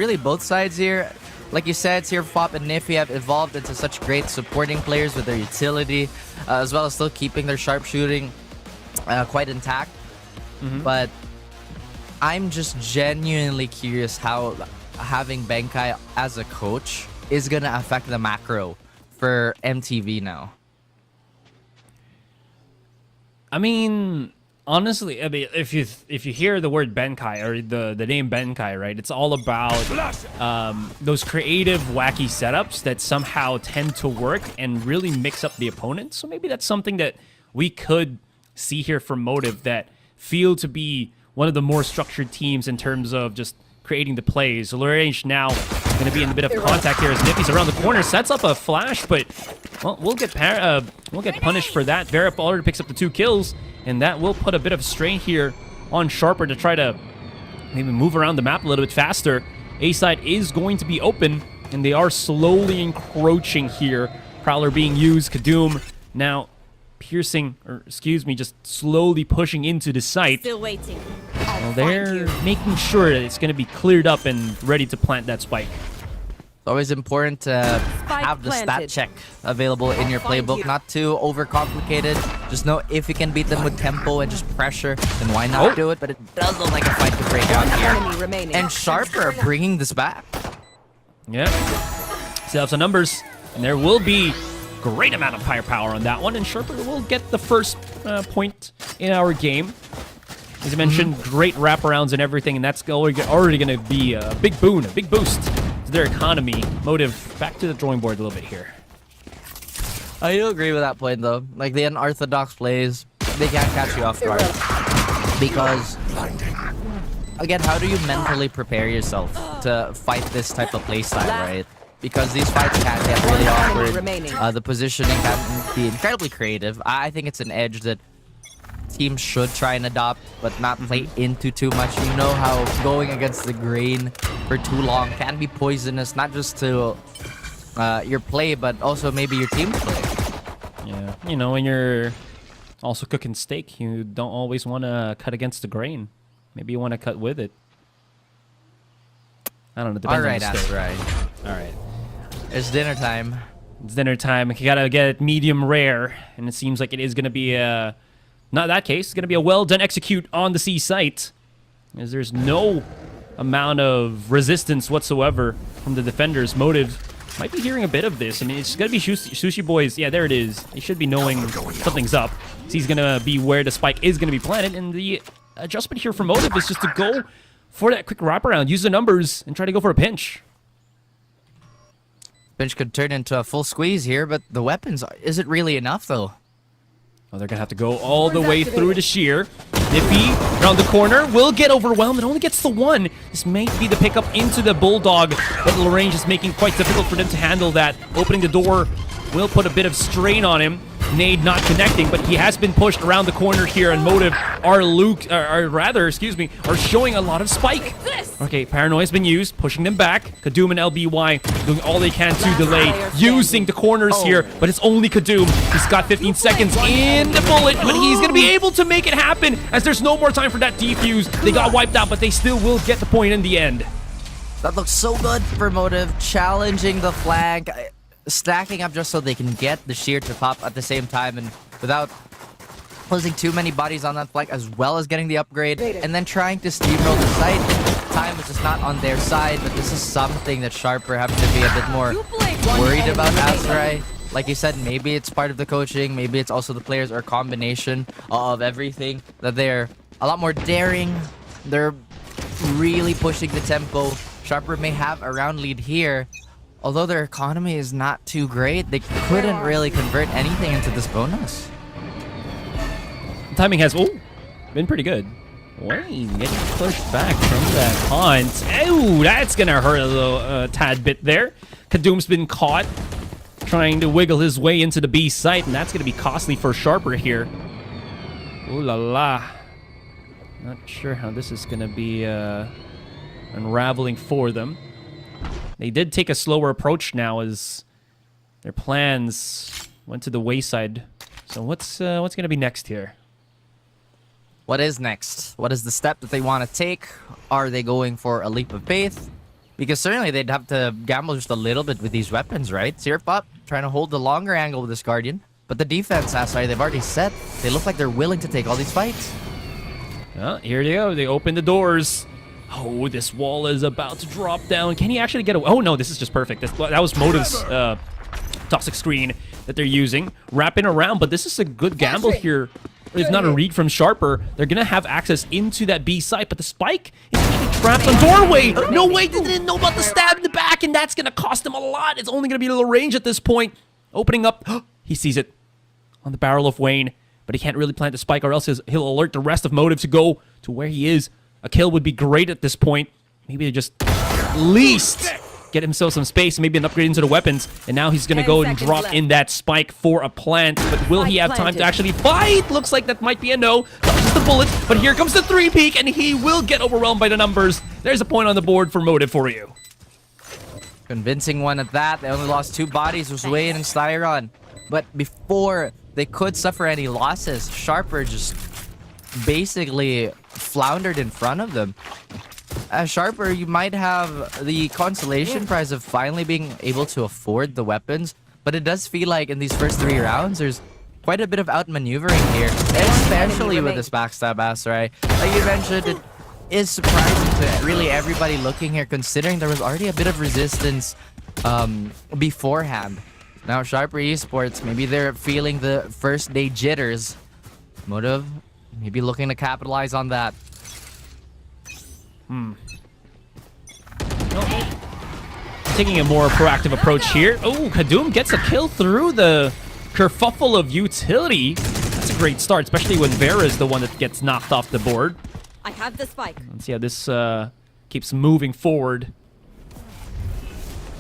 really both sides here. Like you said, Sir Fop and Niffy have evolved into such great supporting players with their utility, as well as still keeping their sharpshooting quite intact. But I'm just genuinely curious how having Benkai as a coach is going to affect the macro for MTV now. I mean, honestly, if you hear the word Benkai or the name Benkai, right? It's all about those creative, wacky setups that somehow tend to work and really mix up the opponent. So maybe that's something that we could see here from Motive that feel to be one of the more structured teams in terms of just creating the plays. Lorrange now going to be in a bit of contact here as Nippy's around the corner, sets up a flash, but well, we'll get punished for that. Verip already picks up the 2 kills, and that will put a bit of strain here on Sharper to try to maybe move around the map a little bit faster. A side is going to be open, and they are slowly encroaching here. Prowler being used, Kadoom now piercing, or excuse me, just slowly pushing into the site. Still waiting. Well, they're making sure that it's going to be cleared up and ready to plant that spike. It's always important to have the stat check available in your playbook, not too overcomplicated. Just know if you can beat them with tempo and just pressure, then why not do it? But it does look like a fight to break out here. And Sharper bringing this back. Yeah. Still have some numbers, and there will be great amount of firepower on that one, and Sharper will get the first point in our game. As I mentioned, great wraparounds and everything, and that's already going to be a big boon, a big boost to their economy. Motive, back to the drawing board a little bit here. I do agree with that point, though. Like, the unorthodox plays, they can't catch you off guard. Because, again, how do you mentally prepare yourself to fight this type of playstyle, right? Because these fights can get really awkward. The positioning can be incredibly creative. I think it's an edge that teams should try and adopt, but not play into too much. You know how going against the grain for too long can be poisonous, not just to your play, but also maybe your team's play. Yeah, you know, when you're also cooking steak, you don't always want to cut against the grain. Maybe you want to cut with it. I don't know. Depends on the steak. That's right. All right. It's dinner time. It's dinner time. You gotta get it medium rare, and it seems like it is gonna be not that case. It's gonna be a well done execute on the C site, as there's no amount of resistance whatsoever from the defenders. Motive might be hearing a bit of this. I mean, it's gonna be Sushi Boys. Yeah, there it is. They should be knowing something's up. So he's gonna be where the spike is gonna be planted, and the adjustment here for Motive is just to go for that quick wraparound, use the numbers, and try to go for a pinch. Pinch could turn into a full squeeze here, but the weapons, is it really enough, though? Oh, they're going to have to go all the way through to Sheer. Nippy, around the corner, will get overwhelmed. It only gets the 1. This may be the pickup into the Bulldog, but Lorrange is making quite difficult for them to handle that. Opening the door will put a bit of strain on him. Nade not connecting, but he has been pushed around the corner here, and Motive are showing a lot of spike. Okay, Paranoia has been used, pushing them back. Kadoom and LBY doing all they can to delay, using the corners here, but it's only Kadoom. He's got 15 seconds in the bullet, but he's going to be able to make it happen, as there's no more time for that defuse. They got wiped out, but they still will get the point in the end. That looks so good for Motive, challenging the flank, stacking up just so they can get the Sheer to pop at the same time, and without losing too many bodies on that flank, as well as getting the upgrade, and then trying to steamroll the site. Time is just not on their side, but this is something that Sharper have to be a bit more worried about. Azurai, like you said, maybe it's part of the coaching, maybe it's also the players, or a combination of everything, that they're a lot more daring. They're really pushing the tempo. Sharper may have a round lead here. Although their economy is not too great, they couldn't really convert anything into this bonus. Timing has been pretty good. Wayne getting pushed back from that haunt. Oh, that's gonna hurt a little tad bit there. Kadoom's been caught trying to wiggle his way into the B site, and that's gonna be costly for Sharper here. Ooh la la. Not sure how this is gonna be unraveling for them. They did take a slower approach now, as their plans went to the wayside. So what's going to be next here? What is next? What is the step that they want to take? Are they going for a leap of faith? because certainly they'd have to gamble just a little bit with these weapons, right? Syrup Pop trying to hold the longer angle with this Guardian. But the defense, sorry, they've already set. They look like they're willing to take all these fights. Here they go. They open the doors. Oh, this wall is about to drop down. Can he actually get away? Oh, no, this is just perfect. That was Motive's toxic screen that they're using. Wrapping around, but this is a good gamble here. If not a read from Sharper, they're going to have access into that B site, but the spike is trapped on doorway. No way, they didn't know about the stab in the back, and that's going to cost him a lot. It's only going to be a little range at this point. Opening up, he sees it on the barrel of Wayne, but he can't really plant the spike or else he'll alert the rest of Motive to go to where he is. A kill would be great at this point. Maybe they just at least get himself some space, maybe an upgrade into the weapons, and now he's going to go and drop in that spike for a plant. But will he have time to actually fight? Looks like that might be a no. Dodges the bullet, but here comes the 3-peak, and he will get overwhelmed by the numbers. There's a point on the board for Motive for you. Convincing one at that. They only lost 2 bodies, was Wayne and Styron. But before they could suffer any losses, Sharper just basically floundered in front of them. Sharper, you might have the consolation prize of finally being able to afford the weapons, but it does feel like in these first 3 rounds, there's quite a bit of outmaneuvering here, especially with this backstab Asarai. Like you mentioned, it is surprising to really everybody looking here, considering there was already a bit of resistance beforehand. Now, Sharper Esports, maybe they're feeling the first day jitters. Motive, maybe looking to capitalize on that. Taking a more proactive approach here. Oh, Kadum gets a kill through the kerfuffle of utility. That's a great start, especially when Vera is the one that gets knocked off the board. I have the spike. Let's see how this keeps moving forward.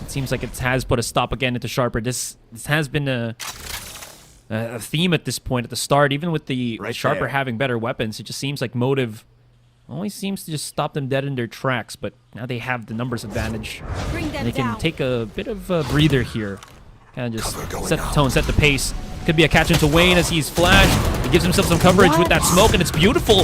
It seems like it has put a stop again into Sharper. This has been a theme at this point at the start, even with the Sharper having better weapons. It just seems like Motive always seems to just stop them dead in their tracks, but now they have the numbers advantage. And they can take a bit of a breather here. Kind of just set the tone, set the pace. Could be a catch into Wayne as he's flashed. He gives himself some coverage with that smoke, and it's beautiful.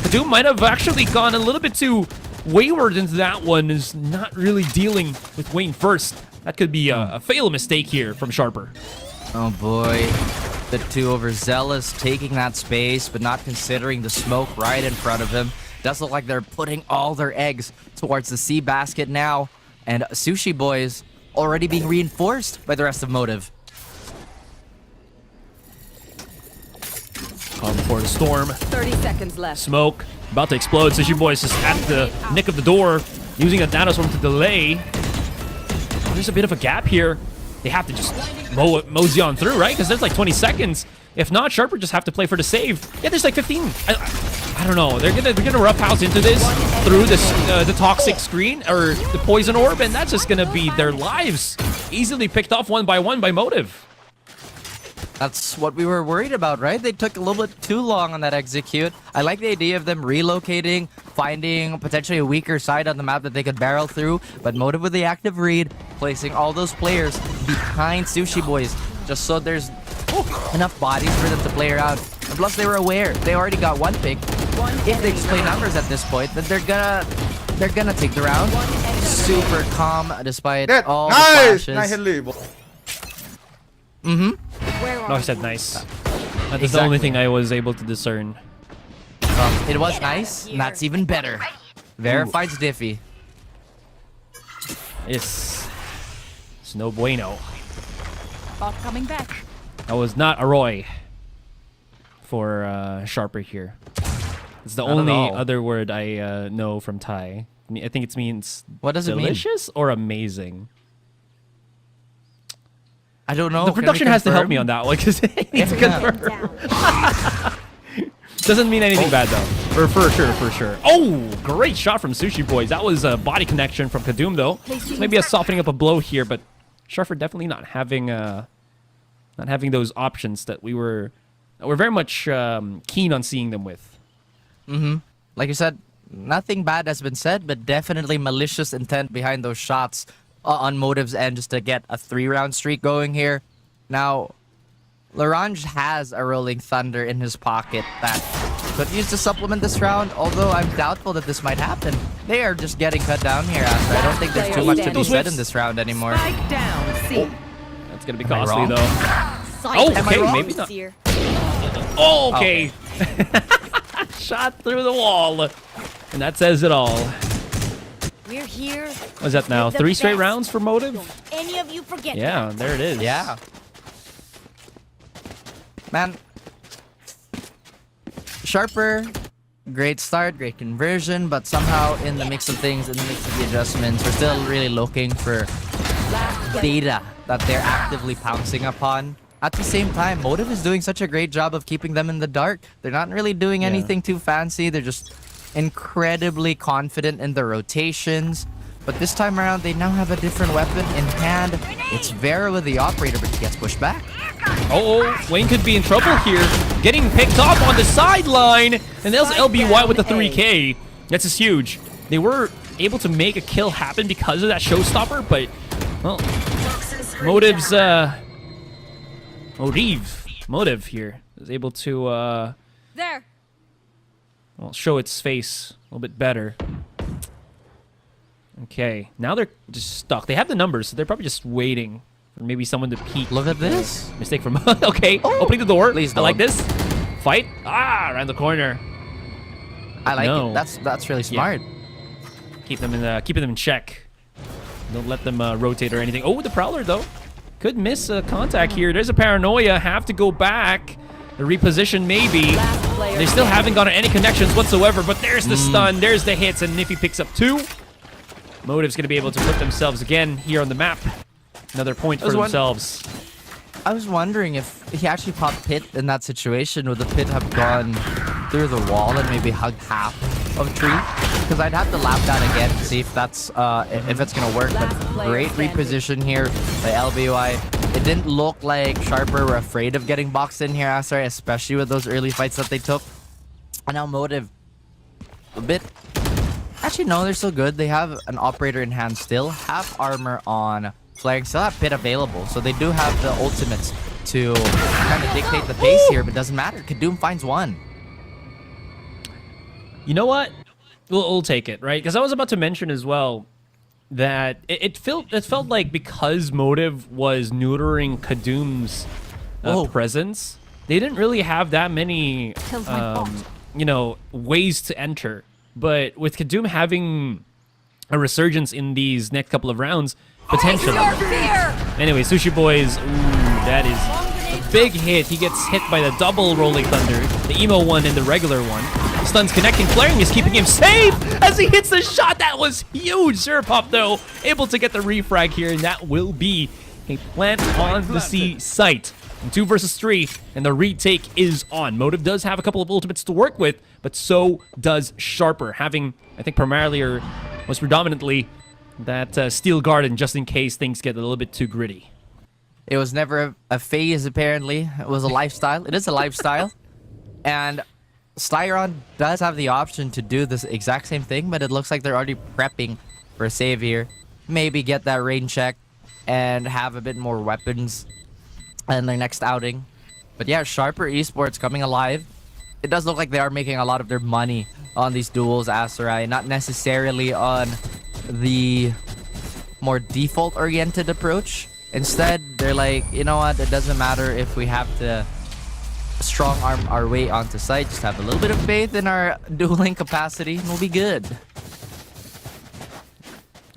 Kadum might have actually gone a little bit too wayward into that one, is not really dealing with Wayne first. That could be a fatal mistake here from Sharper. Oh boy. The 2 overzealous, taking that space, but not considering the smoke right in front of him. Does look like they're putting all their eggs towards the C basket now. And Sushi Boys already being reinforced by the rest of Motive. Calm before the storm. 30 seconds left. Smoke about to explode. Sushi Boys just at the nick of the door, using a Nanoswarm to delay. Oh, there's a bit of a gap here. They have to just mosey on through, right? Because there's like 20 seconds. If not, Sharper just have to play for the save. Yeah, there's like 15. I don't know. They're gonna roughhouse into this through this the toxic screen or the poison orb, and that's just gonna be their lives easily picked off one by Motive. That's what we were worried about, right? They took a little bit too long on that execute. I like the idea of them relocating, finding potentially a weaker side on the map that they could barrel through, but Motive with the active read, placing all those players behind Sushi Boys, just so there's enough bodies for them to play around. And plus, they were aware they already got 1 pick. If they just play numbers at this point, then they're gonna take the round. Super calm despite all the flashes. No, I said nice. That is the only thing I was able to discern. It was nice, and that's even better. Verified Diffy. It's no bueno. Bot coming back. That was not a Roy for Sharper here. It's the Not at only all. other word I know from Thai. I think it means What does it mean? delicious or amazing. I don't know. The Can we production has to help confirm? me on that one because it needs to confirm. Doesn't mean anything bad though. For sure. Oh, great shot from Sushi Boys. That was a body connection from Kadum though. Maybe a softening up a blow here, but Sharper definitely not having those options that we're very much keen on seeing them with. Like you said, nothing bad has been said, but definitely malicious intent behind those shots on Motive's end just to get a 3-round streak going here. Now, Larange has a Rolling Thunder in his pocket that could use to supplement this round, although I'm doubtful that this might happen. They are just getting cut down here, Astra. I don't think there's too much to be said in this round anymore. Spike down. C. That's gonna be Am I costly wrong? though. Sight. Oh, Am I okay, wrong? maybe not. Seer. Oh, okay. Shot through the wall. And that says it all. We're here. What's that now? With the 3 straight best. rounds for Motive? Don't any of you forget Yeah, there it is. Yeah. Man. Sharper, great start, great conversion, but somehow in the mix of things, in the mix of the adjustments, we're still really looking for data that they're actively pouncing upon. At the same time, Motive is doing such a great job of keeping them in the dark. They're not really doing anything too fancy. They're just incredibly confident in their rotations. But this time around, they now have a different weapon in hand. It's Vera with the operator, but he gets pushed back. Oh, Wayne could be in trouble here. Getting picked off on the sideline. And there's LBY with the 3K. That's just huge. They were able to make a kill happen because of that showstopper, but, well, Motive's, Motive here is able to, there. well, show its face a little bit better. Okay, now they're just stuck. They have the numbers, so they're probably just waiting for maybe someone to peek. Look at this. Mistake from... Okay, opening the door. Please I like don't. this. Fight. Ah, around the corner. I like No. it. That's really smart. Keeping them in check. Don't let them rotate or anything. Oh, the Prowler, though. Could miss contact here. There's a Paranoia. Have to go back. The reposition, maybe. Last player They still standing. haven't gotten any connections whatsoever, but there's the stun. There's the hits, and Niffy picks up 2. Motive's going to be able to put themselves again here on the map. Another point for themselves. I was wondering if he actually popped Pit in that situation. Would the Pit have gone through the wall and maybe hugged half of Tree? Because I'd have to lap that again to see if that's if it's gonna work. But Last player great standing. reposition here by LBY. It didn't look like Sharper were afraid of getting boxed in here, Asar, especially with those early fights that they took. And now Motive, a bit. Actually, no, they're still good. They have an operator in hand still, half armor on flaring, still have Pit available, so they do have the ultimates to kind of dictate the pace here, but doesn't matter. Kadoom finds one. You know what? We'll take it, right? Because I was about to mention as well that it felt like because Motive was neutering Kadoom's presence, they didn't really have that many Kills my bot. you know, ways to enter. But with Kadoom having a resurgence in these next couple of rounds, potentially. Anyway, Sushi Boys, ooh, that is a big hit. He gets hit by the double Rolling Thunder, the emo one and the regular one. Stuns connecting. Flaring is keeping him safe as he hits the shot. That was huge. Surpop, though, able to get the refrag here, and that will be a plant on the C site. 2 versus 3, and the retake is on. Motive does have a couple of ultimates to work with, but so does Sharper, having, I think, primarily or most predominantly that Steel Garden, just in case things get a little bit too gritty. It was never a phase, apparently. It was a lifestyle. It is a lifestyle. And Styron does have the option to do this exact same thing, but it looks like they're already prepping for a save here. Maybe get that rain check and have a bit more weapons in their next outing. But yeah, Sharper Esports coming alive. It does look like they are making a lot of their money on these duels, Asarai. Not necessarily on the more default-oriented approach. Instead, they're like, you know what? It doesn't matter if we have to strong arm our way onto site. Just have a little bit of faith in our dueling capacity and we'll be good.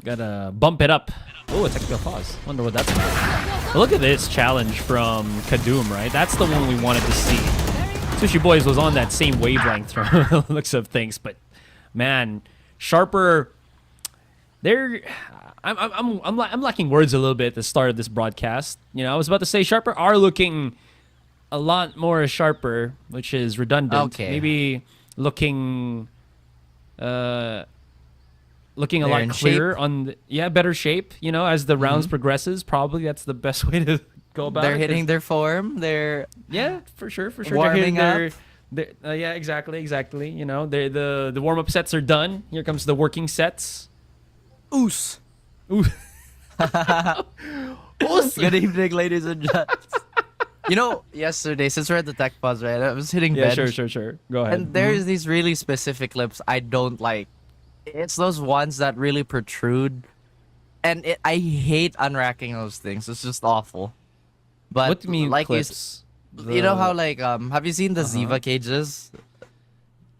Gotta bump it up. Oh, a technical pause. Wonder what that's about. Look at this challenge from Kadoom, right? That's the one we wanted to see. Sushi Boys was on that same wavelength from the looks of things, but man, Sharper, I'm lacking words a little bit at the start of this broadcast. You know, I was about to say Sharper are looking a lot more sharper, which is redundant. Okay. Maybe looking a They're lot in clearer shape. on the, better shape, you know, as the rounds progresses. Probably that's the best way to go about it. They're hitting their form. They're Yeah, for sure. warming They're yeah, exactly. You know, the warm up sets are done. Here comes the working sets. oos. Ooh. Good evening, ladies and gents. You know, yesterday, since we're at the tech pause, right, I was hitting Yeah, bench. sure. Go ahead. And there's these really specific clips I don't like. It's those ones that really protrude. And I hate unracking those things. It's just awful. But What do you mean like clips? You know how like have you seen the Ziva cages?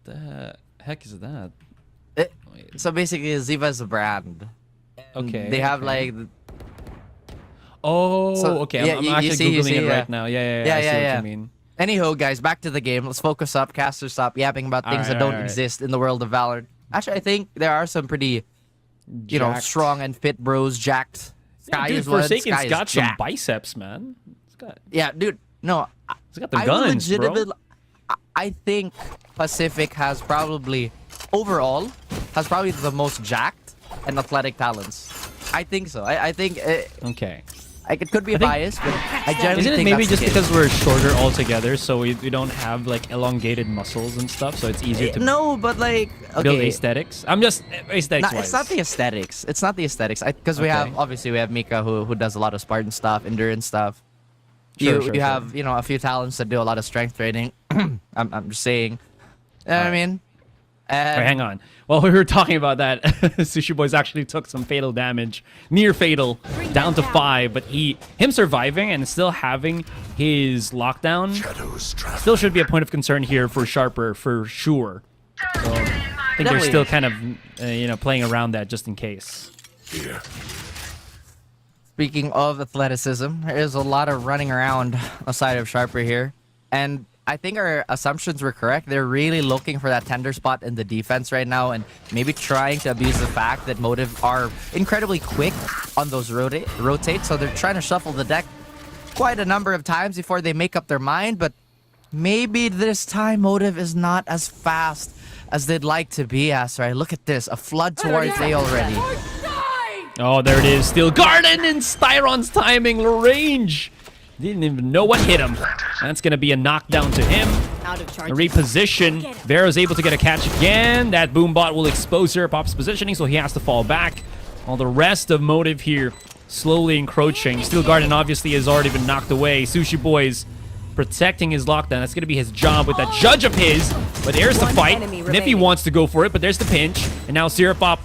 The heck is that? Wait. So basically Ziva is a brand. And Okay. They have okay. like Oh, So, okay. yeah, I'm you actually see- you googling see, it yeah. right now. Yeah. Yeah, I see yeah, what yeah. you mean. Anyhow, guys, back to the game. Let's focus up. Casters, stop yapping about things that don't Alright. exist in the world of Valorant. Actually, I think there are some pretty, Jacked. strong and fit bros. Jacked. Yeah, Sky dude, is one. Forsaken's Sky is got some jacked. biceps, man. Yeah, dude. No, He's got the I guns, bro. legitimately. I think Pacific has probably overall the most jacked and athletic talents. I think so. I think Okay. it could be I think- biased, but I generally Isn't it think maybe that's just the case. because we're shorter altogether, so we don't have like elongated muscles and stuff, so it's easier to No, but like build okay. aesthetics? I'm just aesthetics No, wise. it's not the aesthetics. It's not the aesthetics. Because we have Okay. obviously we have Mika who does a lot of Spartan stuff, endurance stuff. Sure, you sure, you sure. have a few talents that do a lot of strength training. I'm just saying. You know what I mean? Wait, hang on. While we were talking about that, Sushi Boys actually took some fatal damage, near fatal, down to 5. But him surviving and still having his lockdown still should be a point of concern here for Sharper for sure. So I think they're Definitely. still kind of playing around that just in case. Speaking of athleticism, there is a lot of running around aside of Sharper here. And I think our assumptions were correct. They're really looking for that tender spot in the defense right now and maybe trying to abuse the fact that Motive are incredibly quick on those rotate. So they're trying to shuffle the deck quite a number of times before they make up their mind. But maybe this time Motive is not as fast as they'd like to be, Asrai. Look at this. A flood towards A already. Oh, there it is. Steel Garden and Styron's timing. Range. Didn't even know what hit him. That's going to be a knockdown to him. Out of A charge. reposition. Vero's able to get a catch again. That Boombot will expose Zerapop's positioning, so he has to fall back. All the rest of Motive here slowly encroaching. Steel Garden obviously has already been knocked away. Sushi Boys protecting his lockdown. That's going to be his job with that judge of his. But there's the One fight. enemy Nippy remaining. wants to go for it, but there's the pinch. And now Zerapop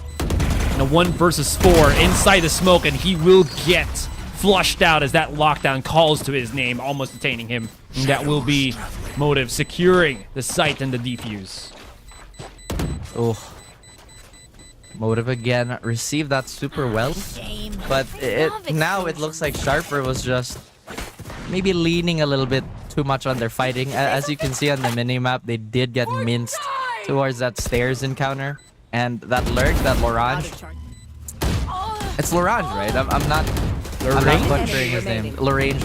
in a 1 versus 4 inside the smoke, and he will get flushed out as that lockdown calls to his name, almost detaining him. And that will be Motive securing the site and the defuse. Oh. Motive again received that super well. Game. But now it looks like Sharper was just maybe leaning a little bit too much on their fighting. As you can see on the minimap, they did get minced towards that stairs encounter. And that lurk, that Out Lorange. of charge. It's Lorange, right? I'm not butchering his name. Lorange.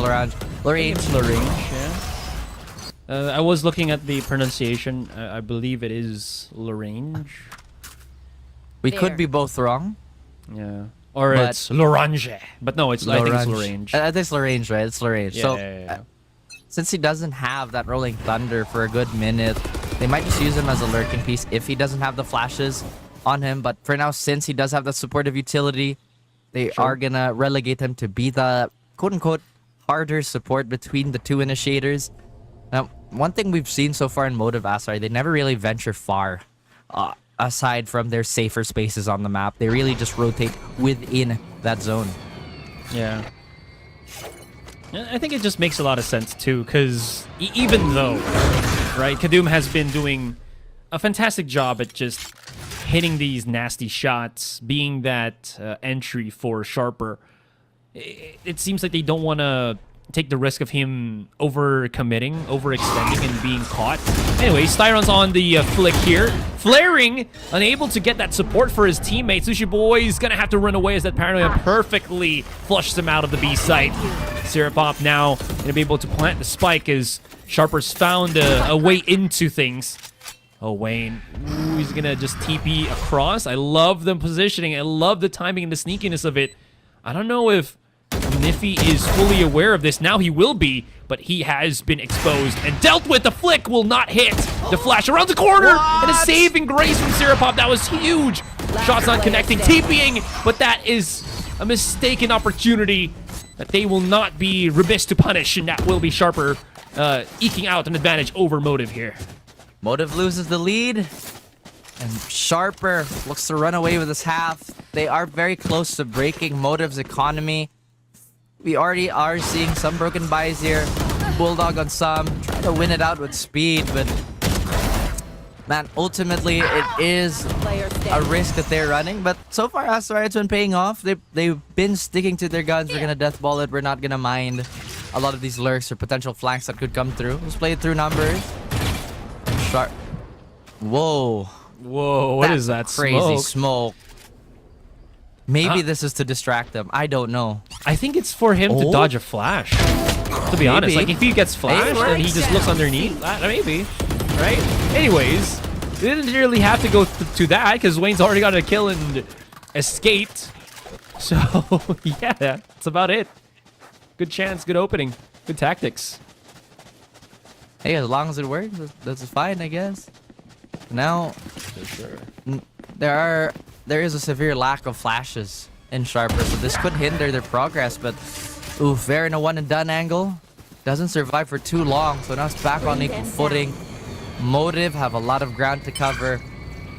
Yeah. I was looking at the pronunciation. I believe it is Lorange. We There. could be both wrong. Yeah. Or But- it's Lorange. But no, I think it's Lorange. Lorange. I think it's Lorange, right? It's Lorange. Yeah, So yeah. since he doesn't have that Rolling Thunder for a good minute, they might just use him as a lurking piece if he doesn't have the flashes on him. But for now, since he does have that supportive utility, they are gonna relegate him to be the quote-unquote harder support between the two initiators. Now, one thing we've seen so far in Motive Asar, they never really venture far aside from their safer spaces on the map. They really just rotate within that zone. Yeah. I think it just makes a lot of sense too, because even though, right, Kadum has been doing a fantastic job at just hitting these nasty shots, being that entry for Sharper, it seems like they don't want to take the risk of him overcommitting, overextending, and being caught. Anyway, Styron's on the flick here. Flaring, unable to get that support for his teammates. Sushi Boy's gonna have to run away as that paranoia perfectly flushes him out of the B site. Zerapop now gonna be able to plant the spike as Sharper's found a way into things. Oh, Wayne. Ooh, he's gonna just TP across. I love the positioning. I love the timing and the sneakiness of it. I don't know if Niffy is fully aware of this. Now he will be, but he has been exposed and dealt with. The flick will not hit. The flash around the corner and a saving grace from Zerapop. That was huge. Shot's not connecting. TPing, but that is a mistaken opportunity. that they will not be remiss to punish, and that will be Sharper eking out an advantage over Motive here. Motive loses the lead, and Sharper looks to run away with his half. They are very close to breaking Motive's economy. We already are seeing some broken buys here. Bulldog on some, trying to win it out with speed, but man, ultimately it is a risk that they're running. But so far, Asteroid, it's been paying off. They've been sticking to their guns. We're gonna deathball it. We're not gonna mind a lot of these lurks or potential flanks that could come through. Let's play it through numbers. Sharp. Whoa. Whoa, what is that crazy smoke? smoke? Maybe this is to distract them. I don't know. I think it's for him to dodge a flash. To be honest, like if he gets flashed and he just looks underneath, maybe, right? Anyways, they didn't really have to go to that because Wayne's already got a kill and escaped. So yeah, that's about it. Good chance, good opening, good tactics. Hey, as long as it works, that's fine, I guess. Now, For sure. there is a severe lack of flashes in Sharper, so this could hinder their progress. But oof, they're in a one and done angle. Doesn't survive for too long, so now it's back on equal footing. Motive have a lot of ground to cover,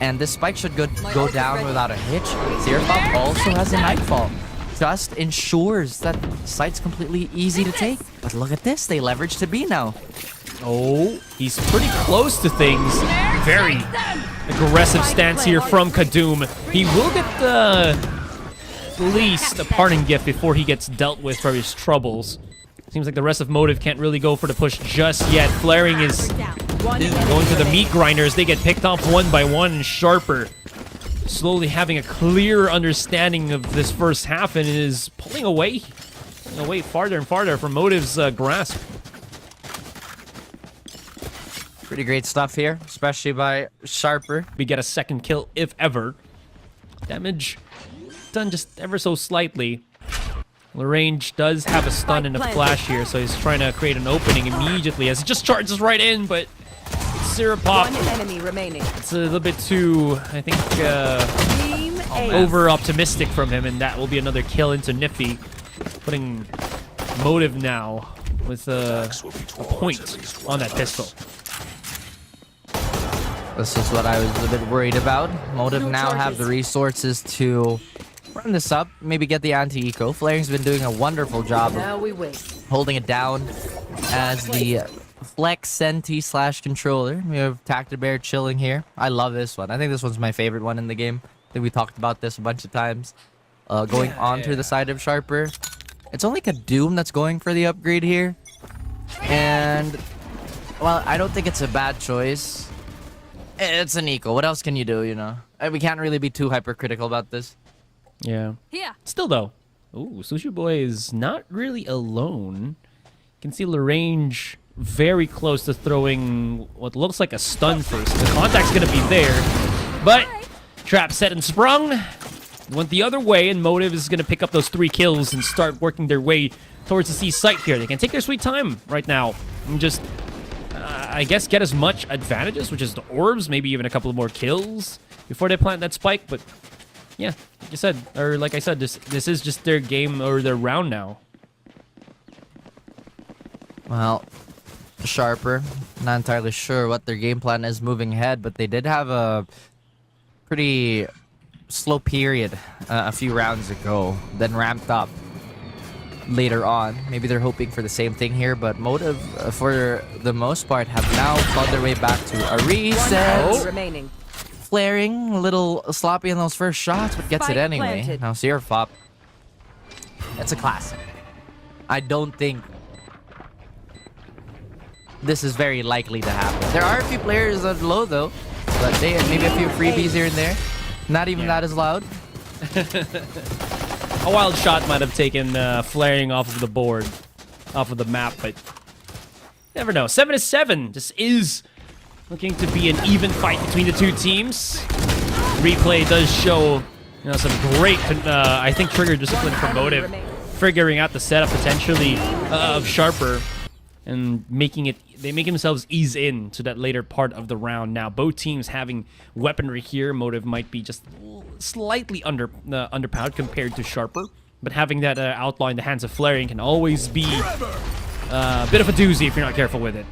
and this spike should go down without a hitch. Zerpop also has a nightfall. Just ensures that site's completely easy to take. But look at this, they leverage to B now. Oh, he's pretty close to things. Very aggressive stance here from Kadoom. He will get at least a parting gift before he gets dealt with for his troubles. Seems like the rest of Motive can't really go for the push just yet. Flaring is going to the meat grinders. They get picked off one by one, and Sharper slowly having a clear understanding of this first half and is pulling away farther and farther from Motive's grasp. Pretty great stuff here, especially by Sharper. We get a second kill, if ever. Damage done just ever so slightly. Lagrange does have a stun and a flash here, so he's trying to create an opening immediately as it just charges right in, but Zerpop, enemy remaining. it's a little bit too, I think, over-optimistic from him, and that will be another kill into Nifty, putting Motive now with a point on that pistol. This is what I was a bit worried about. Motive now have the resources to run this up, maybe get the anti-eco. Flaring's been doing a wonderful job Now we wait. holding it down as the flex senti / controller. We have Tactibear chilling here. I love this one. I think this one's my favorite one in the game. I think we talked about this a bunch of times. Going onto the side of Sharper. It's only Kadoom that's going for the upgrade here. And, well, I don't think it's a bad choice. It's an eco. What else can you do, you know? We can't really be too hypercritical about this. Yeah. Here. Still, though. Ooh, Sushi Boy is not really alone. You can see Lagrange very close to throwing what looks like a stun first. The contact's going to be there, but trap set and sprung. Went the other way, and Motive is going to pick up those 3 kills and start working their way towards the C site here. They can take their sweet time right now and just, I guess, get as much advantages, which is the orbs, maybe even a couple of more kills before they plant that spike. But yeah, like I said, this is just their game or their round now. Well, Sharper, not entirely sure what their game plan is moving ahead, but they did have a pretty slow period a few rounds ago, then ramped up later on. Maybe they're hoping for the same thing here, but Motive, for the most part, have now fought their way back to a reset. Remaining. Flaring, a little sloppy in those first shots, but gets it Spike anyway. planted. Now Zerpop, it's a classic. I don't think this is very likely to happen. There are a few players that are low though, but they maybe a few freebies here and there. Not even that as loud. A wild shot might have taken Flaring off of the board, off of the map, but never know. 7-7. This is looking to be an even fight between the two teams. Replay does show, some great, I think, trigger discipline from Motive, figuring out the setup potentially of Sharper and they make themselves ease in to that later part of the round. Now, both teams having weaponry here. Motive might be just slightly underpowered compared to Sharper. but having that outlaw in the hands of Flaring can always be a bit of a doozy if you're not careful with it.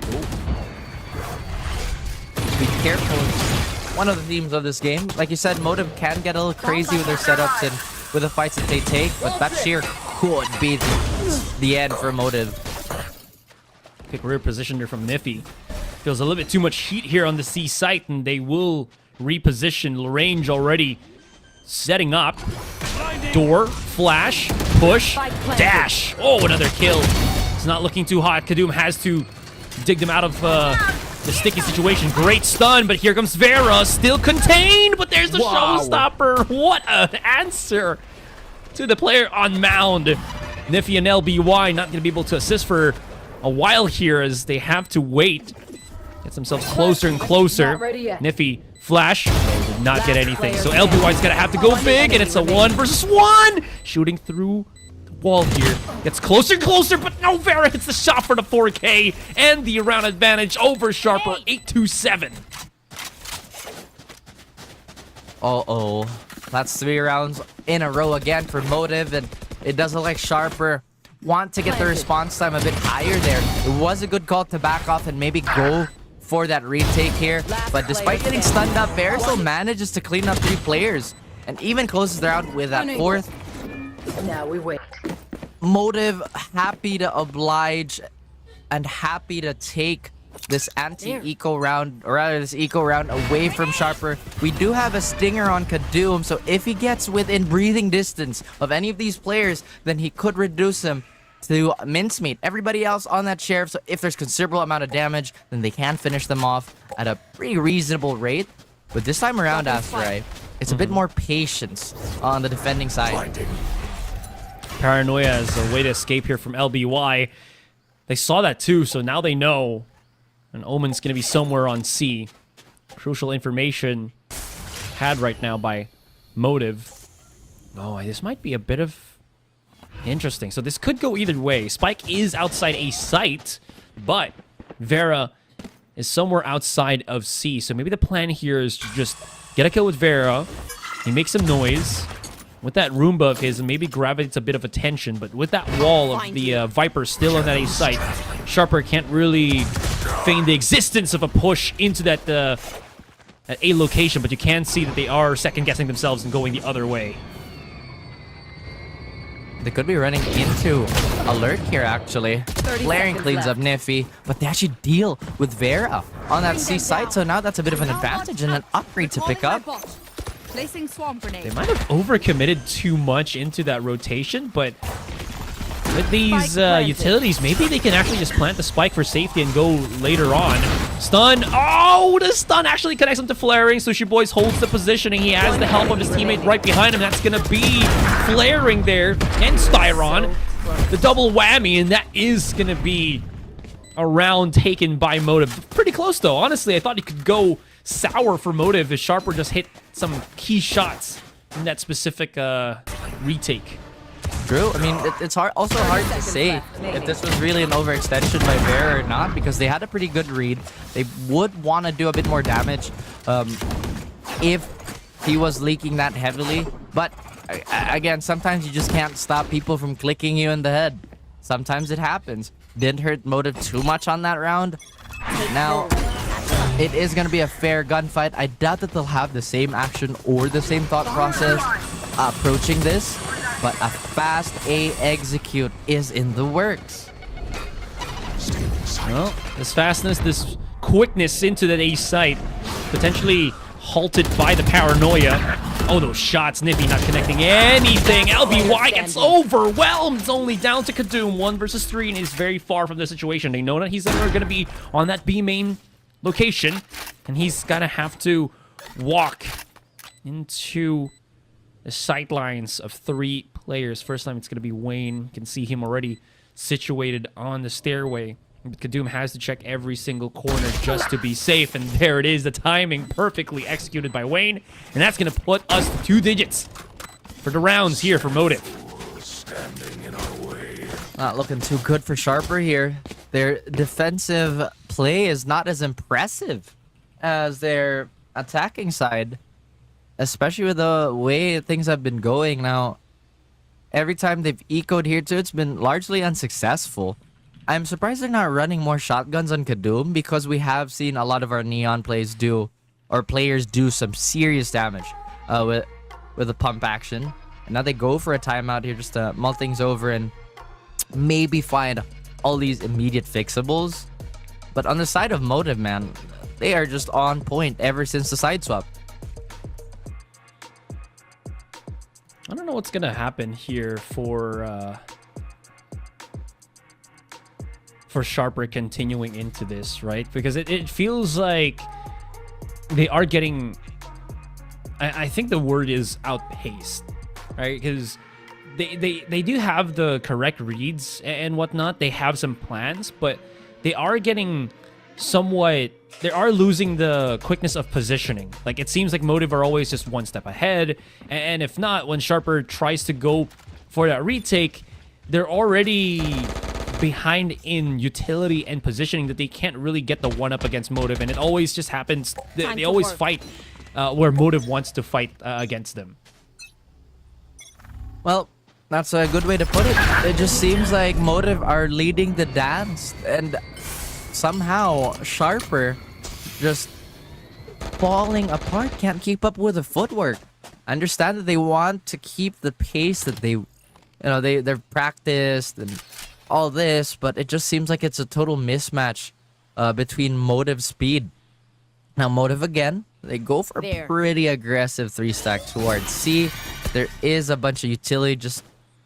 Be careful. One of the themes of this game, like you said, Motive can get a little crazy with their setups and with the fights that they take, but that sheer could be the end for Motive. Quick rear positioner from Niffy. Feels a little bit too much heat here on the C site, and they will reposition. Range already setting up. Door, flash, push, dash. Oh, another kill. It's not looking too hot. Kadoom has to dig them out of the sticky situation. Great stun, but here comes Vera. Still contained, but there's the showstopper. What an answer to the player on mound. Niffy and LBY not going to be able to assist for a while here as they have to wait. Gets themselves closer and closer. Niffy, flash, did not get anything. So LBY's gonna have to go big, and it's a 1 versus 1! Shooting through the wall here. Gets closer and closer, but no, Vera hits the shot for the 4K, and the round advantage over Sharper, 8-7. Uh-oh. That's 3 rounds in a row again for Motive, and it does look like Sharper want to get the response time a bit higher there. It was a good call to back off and maybe go for that retake here, but despite getting stunned up, Bear still manages to clean up 3 players and even closes the round with that 4th. Now we wait. Motive happy to oblige and happy to take this anti-eco round, or rather this eco round, away from Sharper. We do have a stinger on Kadoom, so if he gets within breathing distance of any of these players, then he could reduce him to mincemeat. Everybody else on that sheriff, so if there's considerable amount of damage, then they can finish them off at a pretty reasonable rate. But this time around, Asterai, it's a bit more patience on the defending side. Paranoia is a way to escape here from LBY. They saw that too, so now they know. And Omen's going to be somewhere on C. Crucial information had right now by Motive. Oh, this might be a bit of interesting. So this could go either way. Spike is outside a site, but Vera is somewhere outside of C. So maybe the plan here is to just get a kill with Vera. He makes some noise with that Roomba of his and maybe gravitates a bit of attention. But with that wall of the Viper still on that A site, Sharper can't really feign the existence of a push into that A location. But you can see that they are second-guessing themselves and going the other way. They could be running into Alert here, actually. Flaring cleans up Niffy, but they actually deal with Vera on that C site, so now that's a bit of an advantage and an upgrade to pick up. Placing swamp grenade. They might have overcommitted too much into that rotation, but with these utilities, maybe they can actually just plant the spike for safety and go later on. Stun. Oh, the stun actually connects him to Flaring. Sushi Boys holds the positioning. He has the help of his teammate right behind him. That's going to be Flaring there and Styron. The double whammy, and that is going to be a round taken by Motive. Pretty close, though. Honestly, I thought it could go sour for Motive if Sharper just hit some key shots in that specific retake. True. I mean, it's also hard to say if this was really an overextension by Bear or not, because they had a pretty good read. They would want to do a bit more damage if he was leaking that heavily. But again, sometimes you just can't stop people from clicking you in the head. Sometimes it happens. Didn't hurt Motive too much on that round. Now, it is going to be a fair gunfight. I doubt that they'll have the same action or the same thought process approaching this. But a fast A execute is in the works. Well, this fastness, this quickness into that A site, potentially halted by the paranoia. Oh, those shots, Nippy not connecting anything. LBY gets overwhelmed. It's only down to Kadoom, 1 versus 3, and he's very far from the situation. They know that he's never going to be on that B main location, and he's going to have to walk into the sightlines of 3 players. First time it's going to be Wayne. You can see him already situated on the stairway. But Kadoom has to check every single corner just to be safe. And there it is, the timing perfectly executed by Wayne. And that's going to put us to 2 digits for the rounds here for Motive. Not looking too good for Sharper here. Their defensive play is not as impressive as their attacking side, especially with the way things have been going now. every time they've ecoed here too, it's been largely unsuccessful. I'm surprised they're not running more shotguns on Kadum because we have seen a lot of our Neon players do some serious damage with the pump action. And now they go for a timeout here just to mull things over and maybe find all these immediate fixables. But on the side of Motive, man, they are just on point ever since the side swap. I don't know what's gonna happen here for Sharper continuing into this, right? Because it feels like they are getting, I think the word is outpaced, right? Because they do have the correct reads and whatnot. They have some plans, but they are getting somewhat, they are losing the quickness of positioning. Like, it seems like Motive are always just one step ahead, and if not, when Sharper tries to go for that retake, they're already behind in utility and positioning that they can't really get the one up against Motive, and it always just happens, they always fight where Motive wants to fight against them. Well, that's a good way to put it. It just seems like Motive are leading the dance, and somehow Sharper just falling apart, can't keep up with the footwork. I understand that they want to keep the pace that they've practiced and all this, but it just seems like it's a total mismatch between Motive's speed. Now Motive again, they go for a pretty aggressive 3-stack towards C. There is a bunch of utility just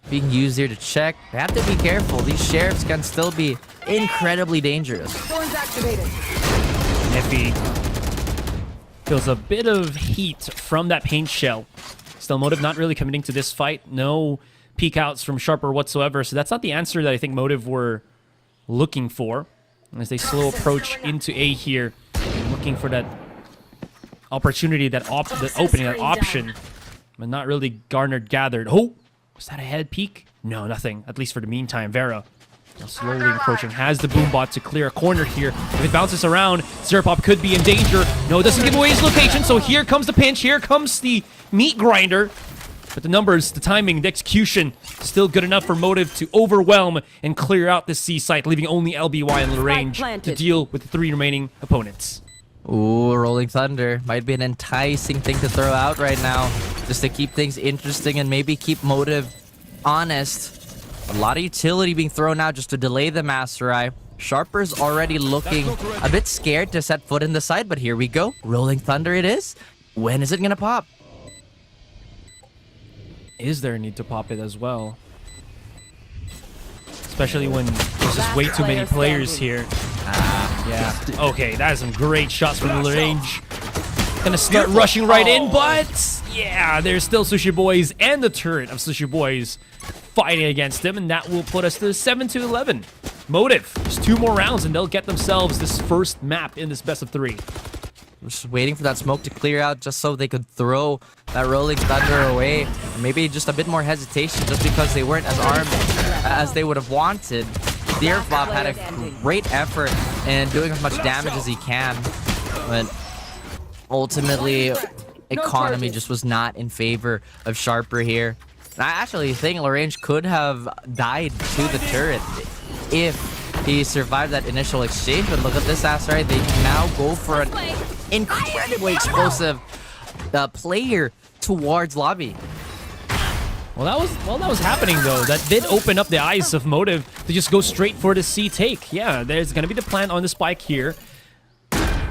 being used here to check. They have to be careful. These sheriffs can still be incredibly dangerous. Thorns activated. Neffy feels a bit of heat from that paint shell. Still, Motive not really committing to this fight. No peek outs from Sharper whatsoever. So that's not the answer that I think Motive were looking for. As they slow approach into A here, looking for that opportunity, that opening, that option, but not really gathered. Oh, was that a head peek? No, nothing. At least for the meantime. Vera slowly encroaching, has the boombot to clear a corner here. If it bounces around, Zerapop could be in danger. No, it doesn't give away his location, so here comes the pinch. Here comes the meat grinder. But the numbers, the timing, the execution, still good enough for Motive to overwhelm and clear out this C site, leaving only LBY in the range to deal with the 3 remaining opponents. Ooh, Rolling Thunder might be an enticing thing to throw out right now, just to keep things interesting and maybe keep Motive honest. A lot of utility being thrown out just to delay the Master Eye. Sharper's already looking a bit scared to set foot in the side, but here we go. Rolling Thunder it is. When is it gonna pop? Is there a need to pop it as well? Especially when there's just way too many players here. Yeah. Okay, that is some great shots from the range. Gonna start rushing right in, but yeah, there's still Sushi Boys and the turret of Sushi Boys fighting against him, and that will put us to 7-11. Motive, just 2 more rounds, and they'll get themselves this first map in this best of 3. Just waiting for that smoke to clear out just so they could throw that Rolling Thunder away. Or maybe just a bit more hesitation just because they weren't as armed as they would have wanted. Deerflop had a great effort in doing as much damage as he can, but ultimately economy just was not in favor of Sharper here. And I actually think Lagrange could have died to the turret if he survived that initial exchange, but look at this ass, right? They now go for an incredibly explosive player towards lobby. Well, that was happening though. That did open up the eyes of Motive to just go straight for the C take. Yeah, there's gonna be the plan on the spike here.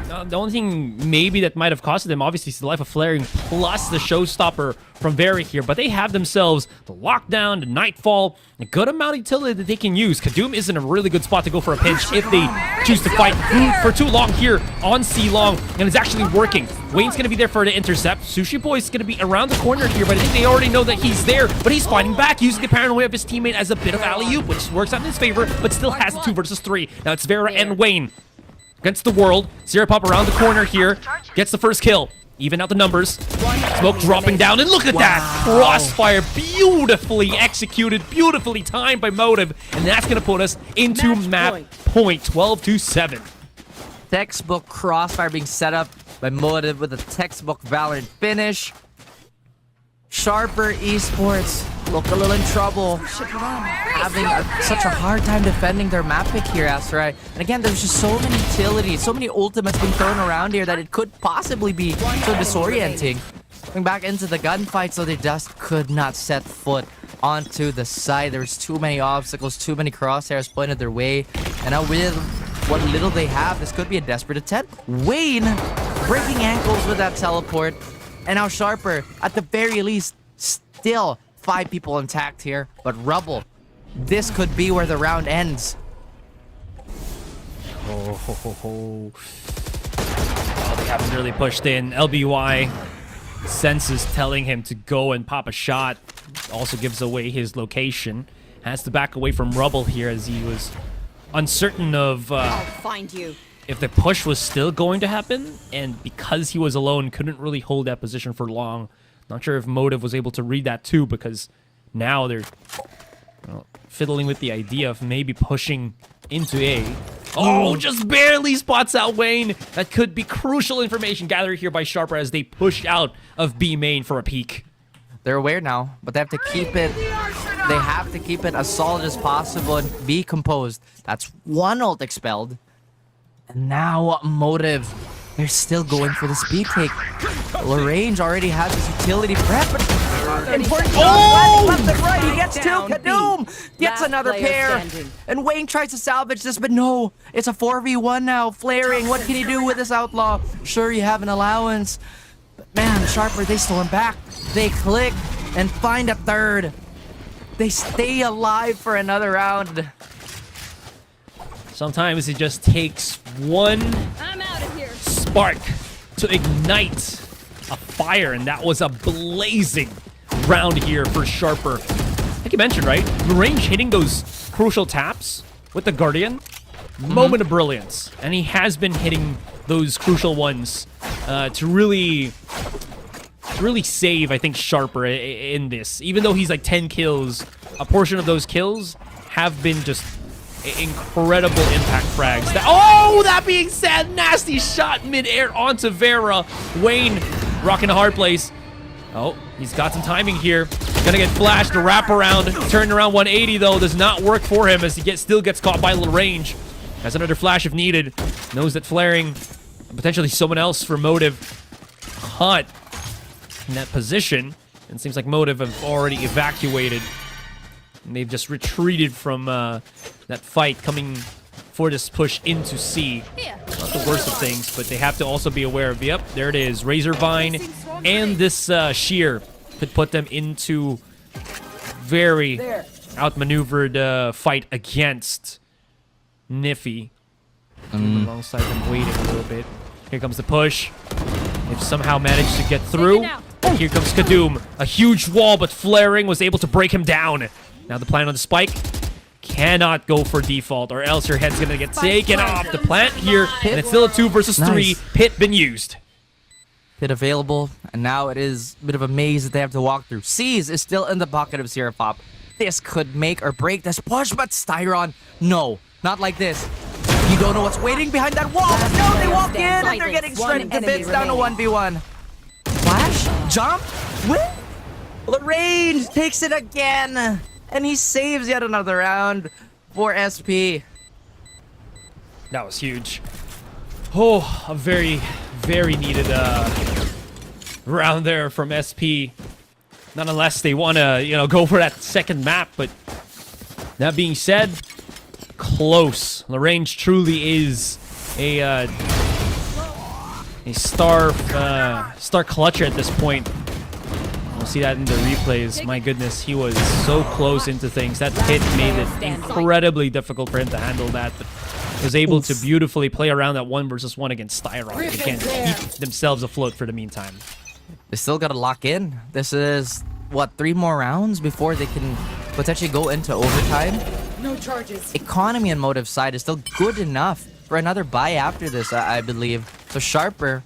The only thing maybe that might have costed them, obviously, is the Life of Flaring plus the showstopper from Very here. But they have themselves the Lockdown, the Nightfall, a good amount of utility that they can use. Kadum is in a really good spot to go for a pinch if they choose to fight for too long here on C long, and it's actually working. Wayne's going to be there for the intercept. Sushi Boy's going to be around the corner here, but I think they already know that he's there. But he's fighting back, using the paranoia of his teammate as a bit of alley-oop, which works out in his favor, but still has 2 versus 3. Now it's Vera and Wayne against the world. Zerapop around the corner here. Gets the first kill. Even out the numbers. Smoke dropping down. And look at that! Crossfire beautifully executed. Beautifully timed by Motive. And that's going to put us into map point. 12-7. Textbook Crossfire being set up by Motive with a textbook Valorant finish. Sharper Esports look a little in trouble. Having such a hard time defending their map pick here, Asterai. And again, there's just so many utilities, so many ultimates being thrown around here that it could possibly be so disorienting. Going back into the gunfight, so they just could not set foot onto the side. There's too many obstacles, too many crosshairs pointed their way. And now with what little they have, this could be a desperate attempt. Wayne breaking ankles with that teleport. And now Sharper, at the very least, still 5 people intact here. But Rubble, this could be where the round ends. Oh, they haven't really pushed in. LBY senses telling him to go and pop a shot. Also gives away his location. Has to back away from Rubble here as he was uncertain of I'll find you. if the push was still going to happen. And because he was alone, couldn't really hold that position for long. Not sure if Motive was able to read that too, because now they're fiddling with the idea of maybe pushing into A. Oh, just barely spots out Wayne. That could be crucial information gathered here by Sharper as they push out of B main for a peek. They're aware now, but they have to keep it. They have to keep it as solid as possible and be composed. That's one ult expelled. And now Motive. They're still going for the speed take. Lagrange already has his utility prep, but important. Oh! Left and right. He gets two. Kadoom gets another pair. And Wayne tries to salvage this, but no. It's a 4v1 now. Flaring. What can he do with this outlaw? Sure, you have an allowance. But man, Sharper, they storm back. They click and find a third. They stay alive for another round. Sometimes it just takes one I'm out of here. spark to ignite a fire, and that was a blazing round here for Sharper. Like you mentioned, right? Lagrange hitting those crucial taps with the Guardian. Moment of brilliance. And he has been hitting those crucial ones to really save, I think, Sharper in this. Even though he's like 10 kills, a portion of those kills have been just incredible impact frags. That being said, nasty shot mid-air onto Vera. Wayne rocking a hard place. Oh, he's got some timing here. Gonna get flashed, a wraparound. Turn around 180 though, does not work for him as he still gets caught by Lagrange. Has another flash if needed. Knows that flaring, potentially someone else for Motive, caught in that position. And it seems like Motive have already evacuated. And they've just retreated from that fight coming for this push into C. Not the worst of things, but they have to also be aware of, yep, there it is. Razorvine and this Sheer could put them into very outmaneuvered fight against Niffy. Alongside them waiting a little bit. Here comes the push. They've somehow managed to get through. And here comes Kadoom. A huge wall, but Flaring was able to break him down. Now the plan on the spike. Cannot go for default, or else your head's gonna get taken off. The plant here, and it's still a 2 versus 3. Nice. Pit been used. Pit available, and now it is a bit of a maze that they have to walk through. C's is still in the pocket of Seraphop. This could make or break this push, but Styron, no, not like this. You don't know what's waiting behind that wall, but no, they walk in, and they're getting shredded to bits down to 1v1. Flash, jump, win. Lagrange takes it again. And he saves yet another round for SP. That was huge. Oh, a very, very needed round there from SP. Not unless they want to, go for that second map. But that being said, close. Lagrange truly is a star clutcher at this point. We'll see that in the replays. My goodness, he was so close into things. That hit made it incredibly difficult for him to handle that, but was able to beautifully play around that 1 versus 1 against Styron. They can't keep themselves afloat for the meantime. They still got to lock in. This is, what, 3 more rounds before they can potentially go into overtime? No charges. Economy on Motive's side is still good enough for another buy after this, I believe. So Sharper,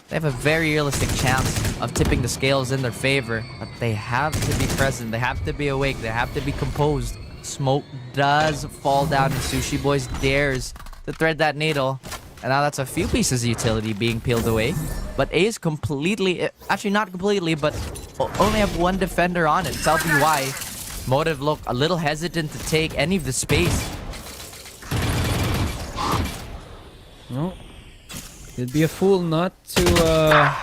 they have a very realistic chance of tipping the scales in their favor, but they have to be present, they have to be awake, they have to be composed. Smoke does fall down, and Sushi Boys dares to thread that needle, and now that's a few pieces of utility being peeled away. But A is completely, actually not completely, but only have one defender on it. It's LBY. Motive look a little hesitant to take any of the space. No. It'd be a fool not to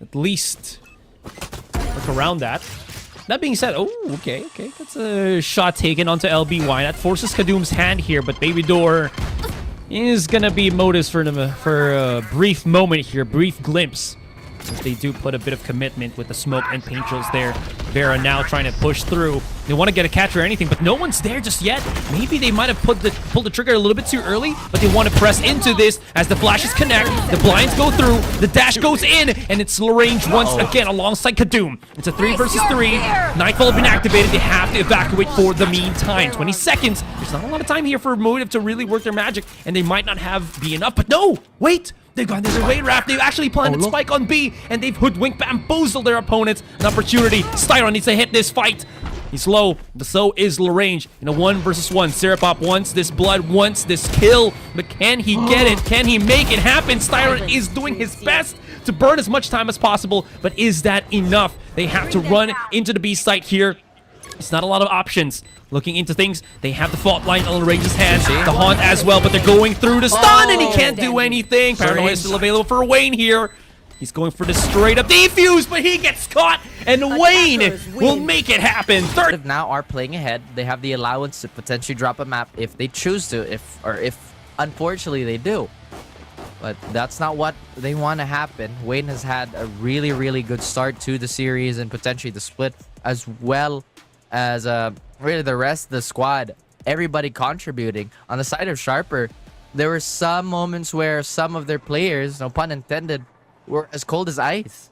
at least look around that. That being said, oh, okay. That's a shot taken onto LBY. That forces Kadum's hand here, but Baby Door is gonna be Motives for a brief moment here, brief glimpse. If they do put a bit of commitment with the smoke and paint drills there. Vera now trying to push through. They want to get a catch or anything, but no one's there just yet. Maybe they might have pulled the trigger a little bit too early, but they want to press into this as the flashes connect, the blinds go through, the dash goes in, and it's Lagrange once again alongside Kadum. It's a 3 versus 3. Nightfall have been activated. They have to evacuate for the meantime. 20 seconds. There's not a lot of time here for Motive to really work their magic, and they might not be enough, but no! Wait! They've gone their way, Raph. They've actually planted Spike on B, and they've hoodwinked, bamboozled their opponents. An opportunity. Styron needs to hit this fight. He's low, but so is Lagrange. In a 1 versus 1. Syrupop wants this blood, wants this kill, but can he get it? Can he make it happen? Styron is doing his best to burn as much time as possible, but is that enough? They have to run into the B site here. It's not a lot of options. Looking into things, they have the fault line on Range's hands, the Haunt as well, but they're going through the stun, and he can't do anything. Paranoia is still available for Wayne here. He's going for the straight up defuse, but he gets caught, and Wayne will make it happen. Third now are playing ahead. They have the allowance to potentially drop a map if they choose to, if unfortunately they do. But that's not what they want to happen. Wayne has had a really, really good start to the series and potentially the split, as well as really the rest of the squad. Everybody contributing. On the side of Sharper, there were some moments where some of their players, no pun intended, were as cold as ice.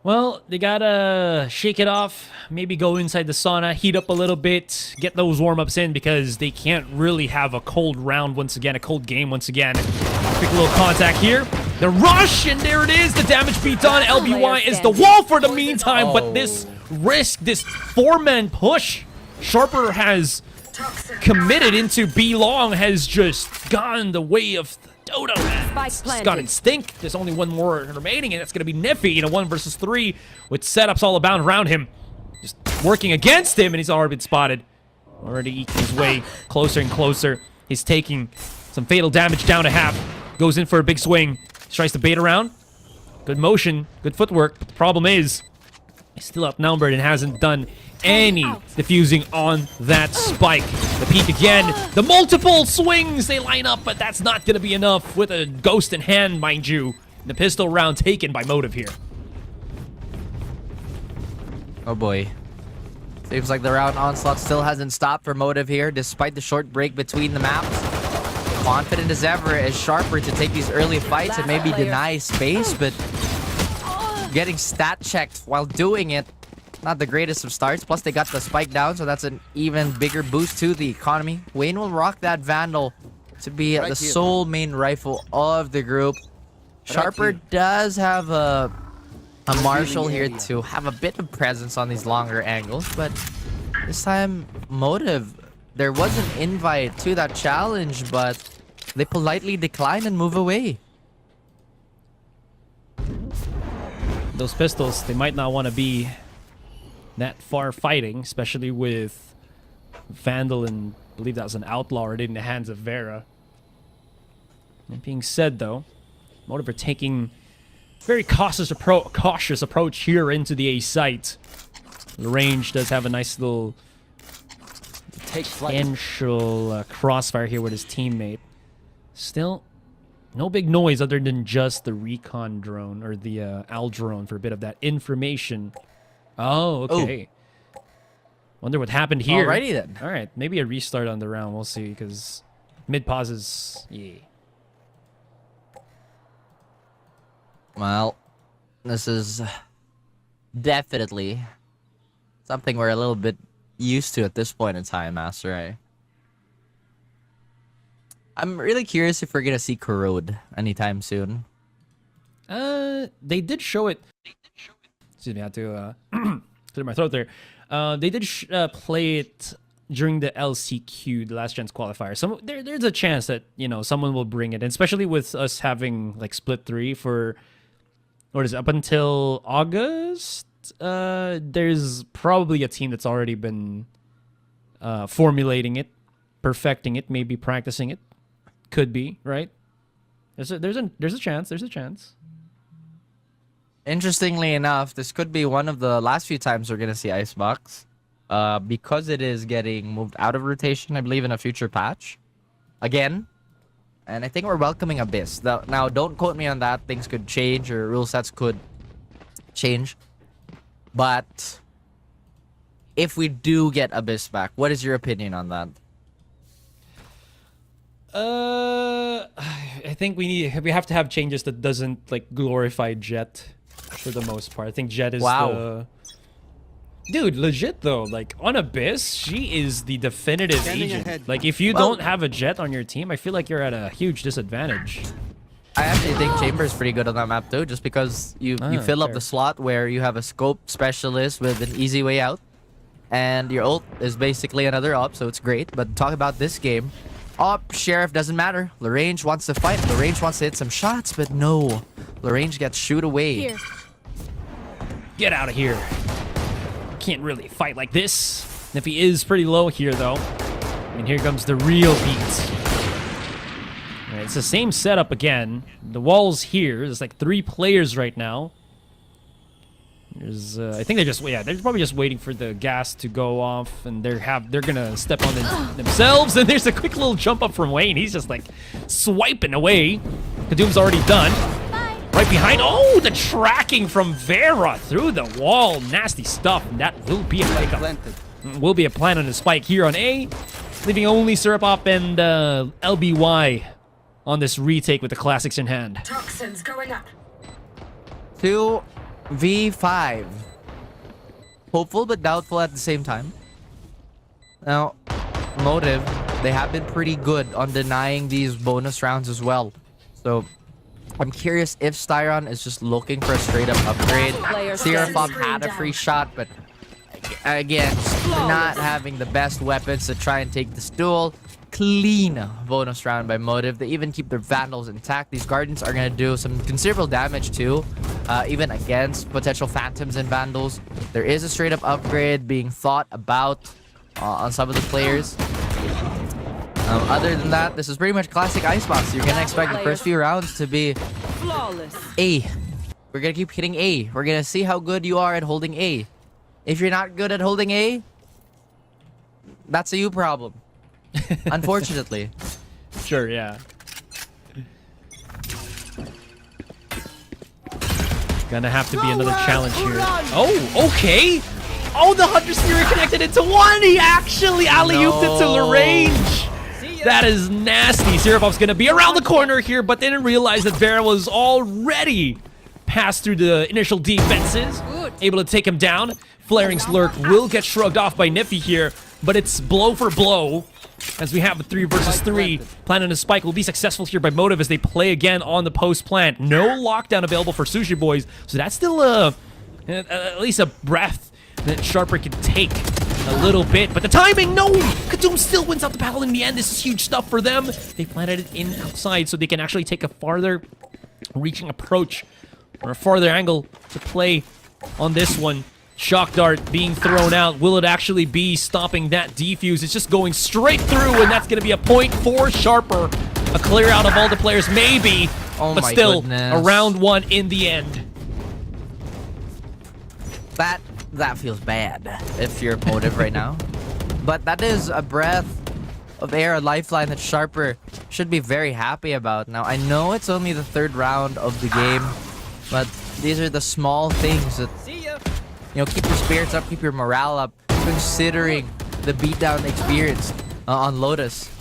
Well, they gotta shake it off, maybe go inside the sauna, heat up a little bit, get those warm-ups in, because they can't really have a cold round once again, a cold game once again. Quick little contact here. The rush, and there it is. The damage beat done. LBY is the wall for the meantime, but this risk, this 4-man push, Sharper has committed into B Long, has just gone the way of Dodo. He's got Instinct. There's only one more remaining, and that's going to be Niffy in a 1 versus 3 with setups all about around him. Just working against him, and he's already been spotted. Already eking his way closer and closer. He's taking some fatal damage down to half. Goes in for a big swing. Tries to bait around. Good motion, good footwork. But the problem is, he's still outnumbered and hasn't done any diffusing on that spike. The peek again. The multiple swings, they line up, but that's not going to be enough with a ghost in hand, mind you. The pistol round taken by Motive here. Oh boy. Seems like the round onslaught still hasn't stopped for Motive here, despite the short break between the maps. Confident as ever as Sharper to take these early fights and maybe deny space, but getting stat checked while doing it, not the greatest of starts. Plus they got the spike down, so that's an even bigger boost to the economy. Wayne will rock that Vandal to be the sole main rifle of the group. Sharper does have a Marshall here to have a bit of presence on these longer angles, but this time Motive, there was an invite to that challenge, but they politely decline and move away. Those pistols, they might not want to be that far fighting, especially with Vandal, and I believe that was an outlaw already in the hands of Vera. That being said, though, Motive are taking a very cautious approach here into the A site. The range does have a nice little potential crossfire here with his teammate. Still, no big noise other than just the recon drone, or the AL drone, for a bit of that information. Oh, okay. Ooh. Wonder what happened here. Alrighty then. All right, maybe a restart on the round. We'll see, because mid pauses, yeah. Well, this is definitely something we're a little bit used to at this point in time, Master A. I'm really curious if we're gonna see Corrode anytime soon. They did show it. Excuse me, I had to clear my throat there. They did play it during the LCQ, the last chance qualifier. There's a chance that, you know, someone will bring it, and especially with us having like split 3 for what is it, up until August, there's probably a team that's already been formulating it, perfecting it, maybe practicing it. Could be, right? There's a chance. There's a chance. Interestingly enough, this could be one of the last few times we're gonna see Icebox, because it is getting moved out of rotation, I believe, in a future patch, again. And I think we're welcoming Abyss. Now, don't quote me on that. Things could change, or rule sets could change. But if we do get Abyss back, what is your opinion on that? I think we have to have changes that doesn't like glorify Jet for the most part. I think Jet is the dude, legit though. Like on Abyss, she is the definitive agent. Like if you don't have a Jet on your team, I feel like you're at a huge disadvantage. I actually think Chamber is pretty good on that map too, just because you fill up the slot where you have a scope specialist with an easy way out, and your ult is basically another op, so it's great. But talk about this game. Op, Sheriff doesn't matter. Lagrange wants to fight. Lagrange wants to hit some shots, but no. Lagrange gets shoot away. Here. Get out of here. Can't really fight like this. If he is pretty low here, though. And here comes the real beat. Right, it's the same setup again. The wall's here. There's like 3 players right now. There's, I think they're probably just waiting for the gas to go off, and they're gonna step on themselves. And there's a quick little jump up from Wayne. He's just like swiping away. Kadoom's already done. Bye. Right behind. Oh, the tracking from Vera through the wall. Nasty stuff. And that will be a plan on the spike here on A, leaving only Syrup Op and LBY on this retake with the classics in hand. Toxins going up. 2v5. Hopeful but doubtful at the same time. Now, Motive, they have been pretty good on denying these bonus rounds as well. So, I'm curious if Styron is just looking for a straight up upgrade. Seraphon had a free shot, but again, not having the best weapons to try and take this duel. Clean bonus round by Motive. They even keep their Vandals intact. These Guardians are going to do some considerable damage too, even against potential Phantoms and Vandals. There is a straight up upgrade being thought about on some of the players. Other than that, this is pretty much classic Icebox. You're going to expect the first few rounds to be Flawless. A. We're going to keep hitting A. We're going to see how good you are at holding A. If you're not good at holding A, that's a you problem. Unfortunately. Sure, yeah. Gonna have to be another challenge here. Oh, okay. Oh, the Hunter Spear connected into one. He actually alley-ooped it to Lagrange. That is nasty. Seraphop's gonna be around the corner here, but didn't realize that Vera was already passed through the initial defenses. Able to take him down. Flaring's Lurk will get shrugged off by Niffy here, but it's blow for blow. As we have a 3 versus 3. Plan on a spike will be successful here by Motive as they play again on the post plant. No lockdown available for Sushi Boys, so that's still at least a breath that Sharper can take a little bit. But the timing, no! Kadoom still wins out the battle in the end. This is huge stuff for them. They planted it in outside so they can actually take a farther reaching approach or a farther angle to play on this one. Shock Dart being thrown out. Will it actually be stopping that defuse? It's just going straight through, and that's going to be a point for Sharper. A clear out of all the players, maybe, but still a round 1 in the end. That feels bad if you're Motive right now. But that is a breath of air, a lifeline that Sharper should be very happy about. Now, I know it's only the 3rd round of the game, but these are the small things that, you know, keep your spirits up, keep your morale up, considering the beatdown experience on Lotus.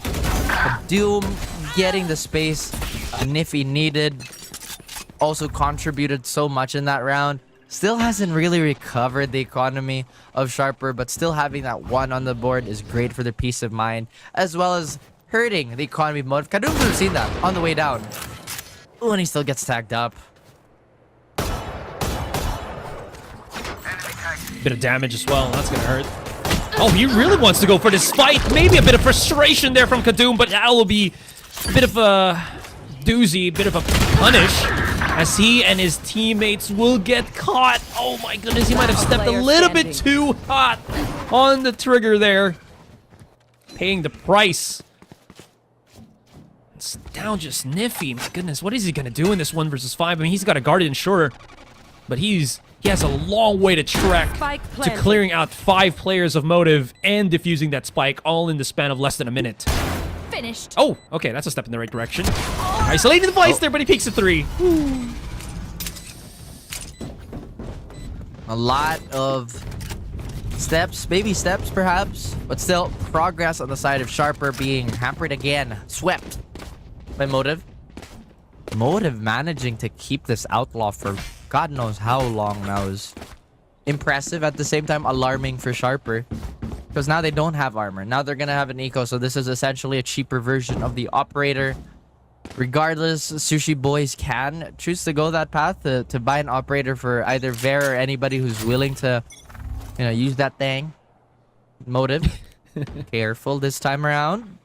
Doom getting the space Niffy needed, also contributed so much in that round. Still hasn't really recovered the economy of Sharper, but still having that 1 on the board is great for their peace of mind, as well as hurting the economy of Motive. Kadoom would have seen that on the way down. Ooh, and he still gets tagged up. Bit of damage as well. That's gonna hurt. Oh, he really wants to go for this fight. Maybe a bit of frustration there from Kadoom, but that will be a bit of a doozy, a bit of a punish. as he and his teammates will get caught. Oh my goodness, he might have stepped a little bit too hot on the trigger there. Paying the price. It's down just Niffy. My goodness, what is he gonna do in this 1 versus 5? I mean, he's got a Guardian, sure, but he has a long way to trek to clearing out 5 players of Motive and defusing that spike all in the span of less than a minute. Finished. Oh, okay, that's a step in the right direction. Isolating the device there, but he peeks a 3. A lot of steps, baby steps perhaps, but still progress on the side of Sharper being hampered again. Swept by Motive. Motive managing to keep this outlaw for God knows how long now is impressive, at the same time alarming for Sharper. Because now they don't have armor. Now they're gonna have an eco, so this is essentially a cheaper version of the operator. Regardless, Sushi Boys can choose to go that path to buy an operator for either Ver or anybody who's willing to, you know, use that thing. Motive. Careful this time around.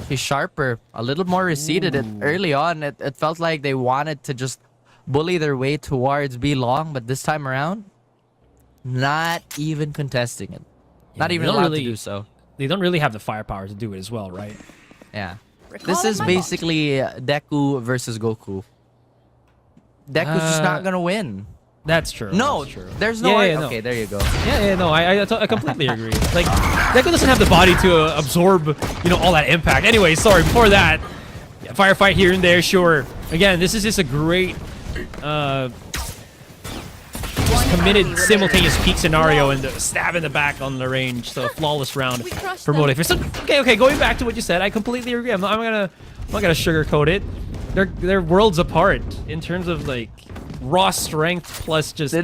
He's Sharper. A little more receded. Early on, it felt like they wanted to just bully their way towards B long, but this time around, not even contesting it. Yeah, not even allowed to do so. They don't really have the firepower to do it as well, right? Yeah. This is basically Deku versus Goku. Deku's just not gonna win. That's true. No, that's true. there's no. No. Okay, there you go. No, I completely agree. Like, Deku doesn't have the body to absorb, you know, all that impact. Anyway, sorry, before that, yeah, firefight here and there, sure. Again, this is just a great, just committed simultaneous peak scenario and the stab in the back on the range. So a flawless round for Motive. So, okay, going back to what you said, I completely agree. I'm not gonna sugarcoat it. They're worlds apart in terms of like raw strength plus just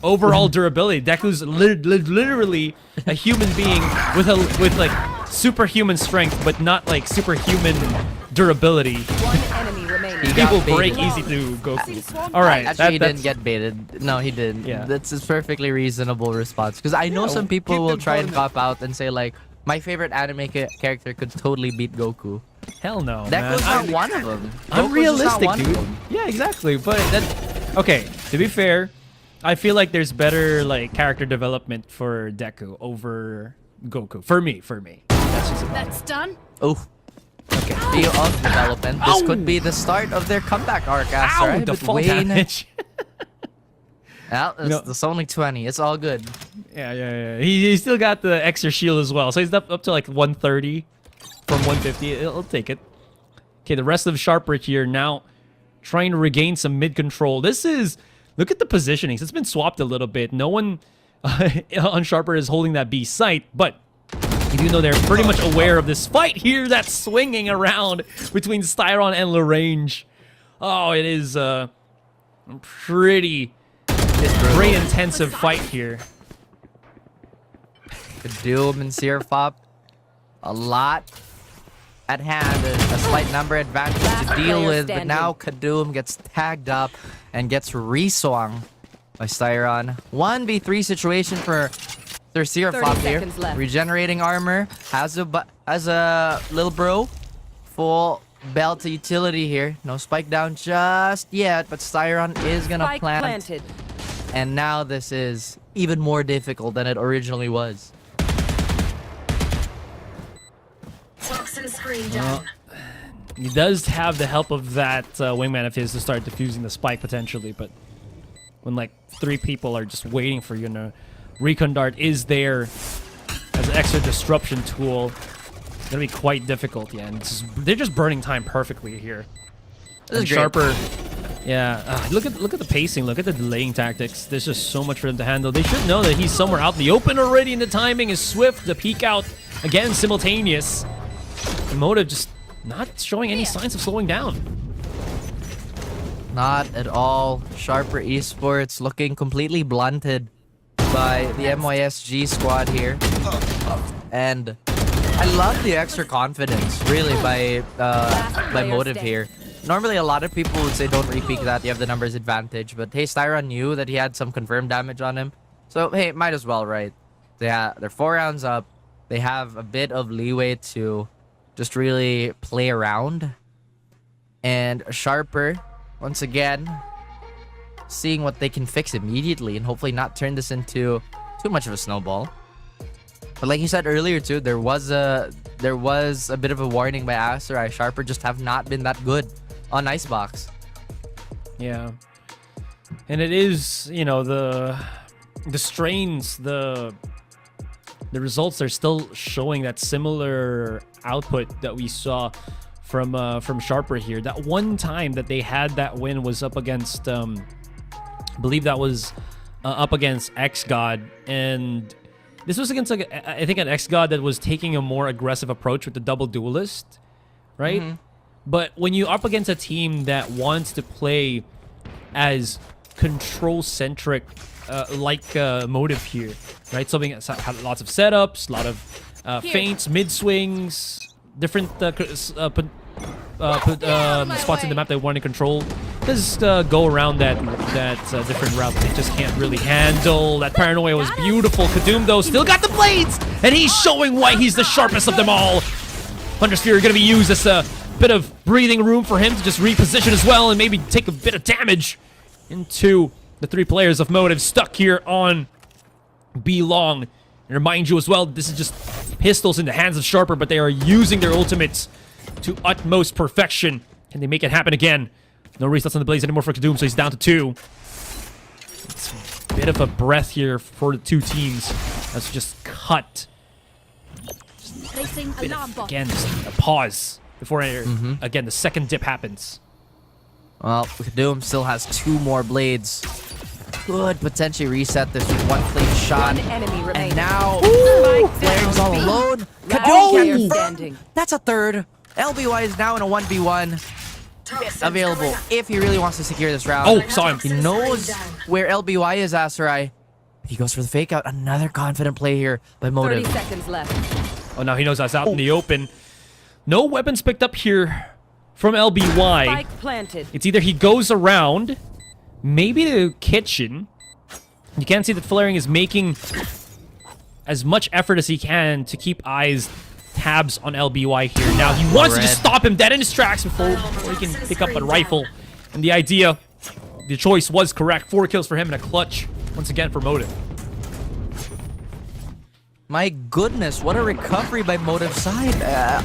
overall durability. Deku's literally a human being with like superhuman strength, but not like superhuman durability. One enemy remaining. He will break easy to Goku. All right, Actually, he didn't get baited. No, he didn't. Yeah. That's a perfectly reasonable response. Because I know some people will try and cop out and say like, my favorite anime character could totally beat Goku. Hell no, Deku's man. not one of them. I'm Goku's realistic, just not one dude. of them. Yeah, exactly. But that, okay, to be fair, I feel like there's better like character development for Deku over Goku. For me. That's just That's done. Oh. Okay. View of development. This could be the start of their comeback arc, Aster. Right? The But fall Wayne- damage. Well, it's only 20. It's all good. Yeah. He still got the extra shield as well, so he's up to like 130 from 150. It'll take it. Okay, the rest of Sharper here now trying to regain some mid control. This is, look at the positionings. It's been swapped a little bit. No one on Sharper is holding that B site, but you do know they're pretty much aware of this fight here that's swinging around between Styron and Lagrange. Oh, it is a pretty intensive fight here. Doom and Searfop, a lot at hand, a slight number advantage to deal with, but now Kadoom gets tagged up and gets re-swung by Styron. 1v3 situation for their Searfop here. Regenerating armor, has a little bro, full belt utility here. No spike down just yet, but Styron is gonna plant. And now this is even more difficult than it originally was. Toxin screen down. He does have the help of that wingman of his to start defusing the spike potentially, but when like 3 people are just waiting for you, Recon Dart is there as an extra disruption tool. It's gonna be quite difficult, yeah. And they're just burning time perfectly here. And Sharper, yeah. Look at the pacing. Look at the delaying tactics. There's just so much for them to handle. They should know that he's somewhere out in the open already, and the timing is swift. The peek out again, simultaneous. The Motive just not showing any signs of slowing down. Not at all. Sharper Esports looking completely blunted by the MYSG squad here. And I love the extra confidence, really, by Motive here. Normally, a lot of people would say don't re-peek that, you have the numbers advantage. But hey, Styron knew that he had some confirmed damage on him. So, hey, might as well, right? They're 4 rounds up. They have a bit of leeway to just really play around. And Sharper, once again, seeing what they can fix immediately and hopefully not turn this into too much of a snowball. But like you said earlier too, there was a bit of a warning by Asterai. Sharper just have not been that good on Icebox. Yeah. And it is, you know, the strains, the results are still showing that similar output that we saw from Sharper here. That one time that they had that win was up against I believe that was up against X-God, and this was against, like, I think, an X-God that was taking a more aggressive approach with the double duelist, right? Mm-hmm. But when you're up against a team that wants to play as control-centric, like Motive here, right? Something that had lots of setups, a lot of feints, mid-swings, different spots in the map they want to control. Just go around that different route they just can't really handle. That paranoia was beautiful. Kadum, though, still got the blades, and he's showing why he's the sharpest of them all. Thunder Sphere going to be used as a bit of breathing room for him to just reposition as well and maybe take a bit of damage into the three players of Motive stuck here on B Long. And remind you as well, this is just pistols in the hands of Sharper, but they are using their ultimates to utmost perfection. Can they make it happen again? No restarts on the blaze anymore for Kadum, so he's down to 2. It's a bit of a breath here for the two teams. That's just cut. Placing alarm bot. Again, just a pause before again the second dip happens. Well, Kadum still has 2 more blades. Could potentially reset this with 1 clean shot. One enemy remaining. And now, Spike Flaring's all down. alone. Last Kadum player confirmed. standing. That's a third. LBY is now in a 1v1. Available if he really wants to secure this round. Oh, saw him. He knows where LBY is, Asterai. He goes for the fake out. Another confident play here by 30 Motive. seconds left. Oh, now he knows that's out in the open. No weapons picked up here from LBY. Spike planted. It's either he goes around, maybe to kitchen. You can see that Flaring is making as much effort as he can to keep tabs on LBY here. Now he wants to just stop him dead in his tracks before he can pick up a rifle. And the choice was correct. 4 kills for him and a clutch once again for Motive. My goodness, what a recovery by Motive side.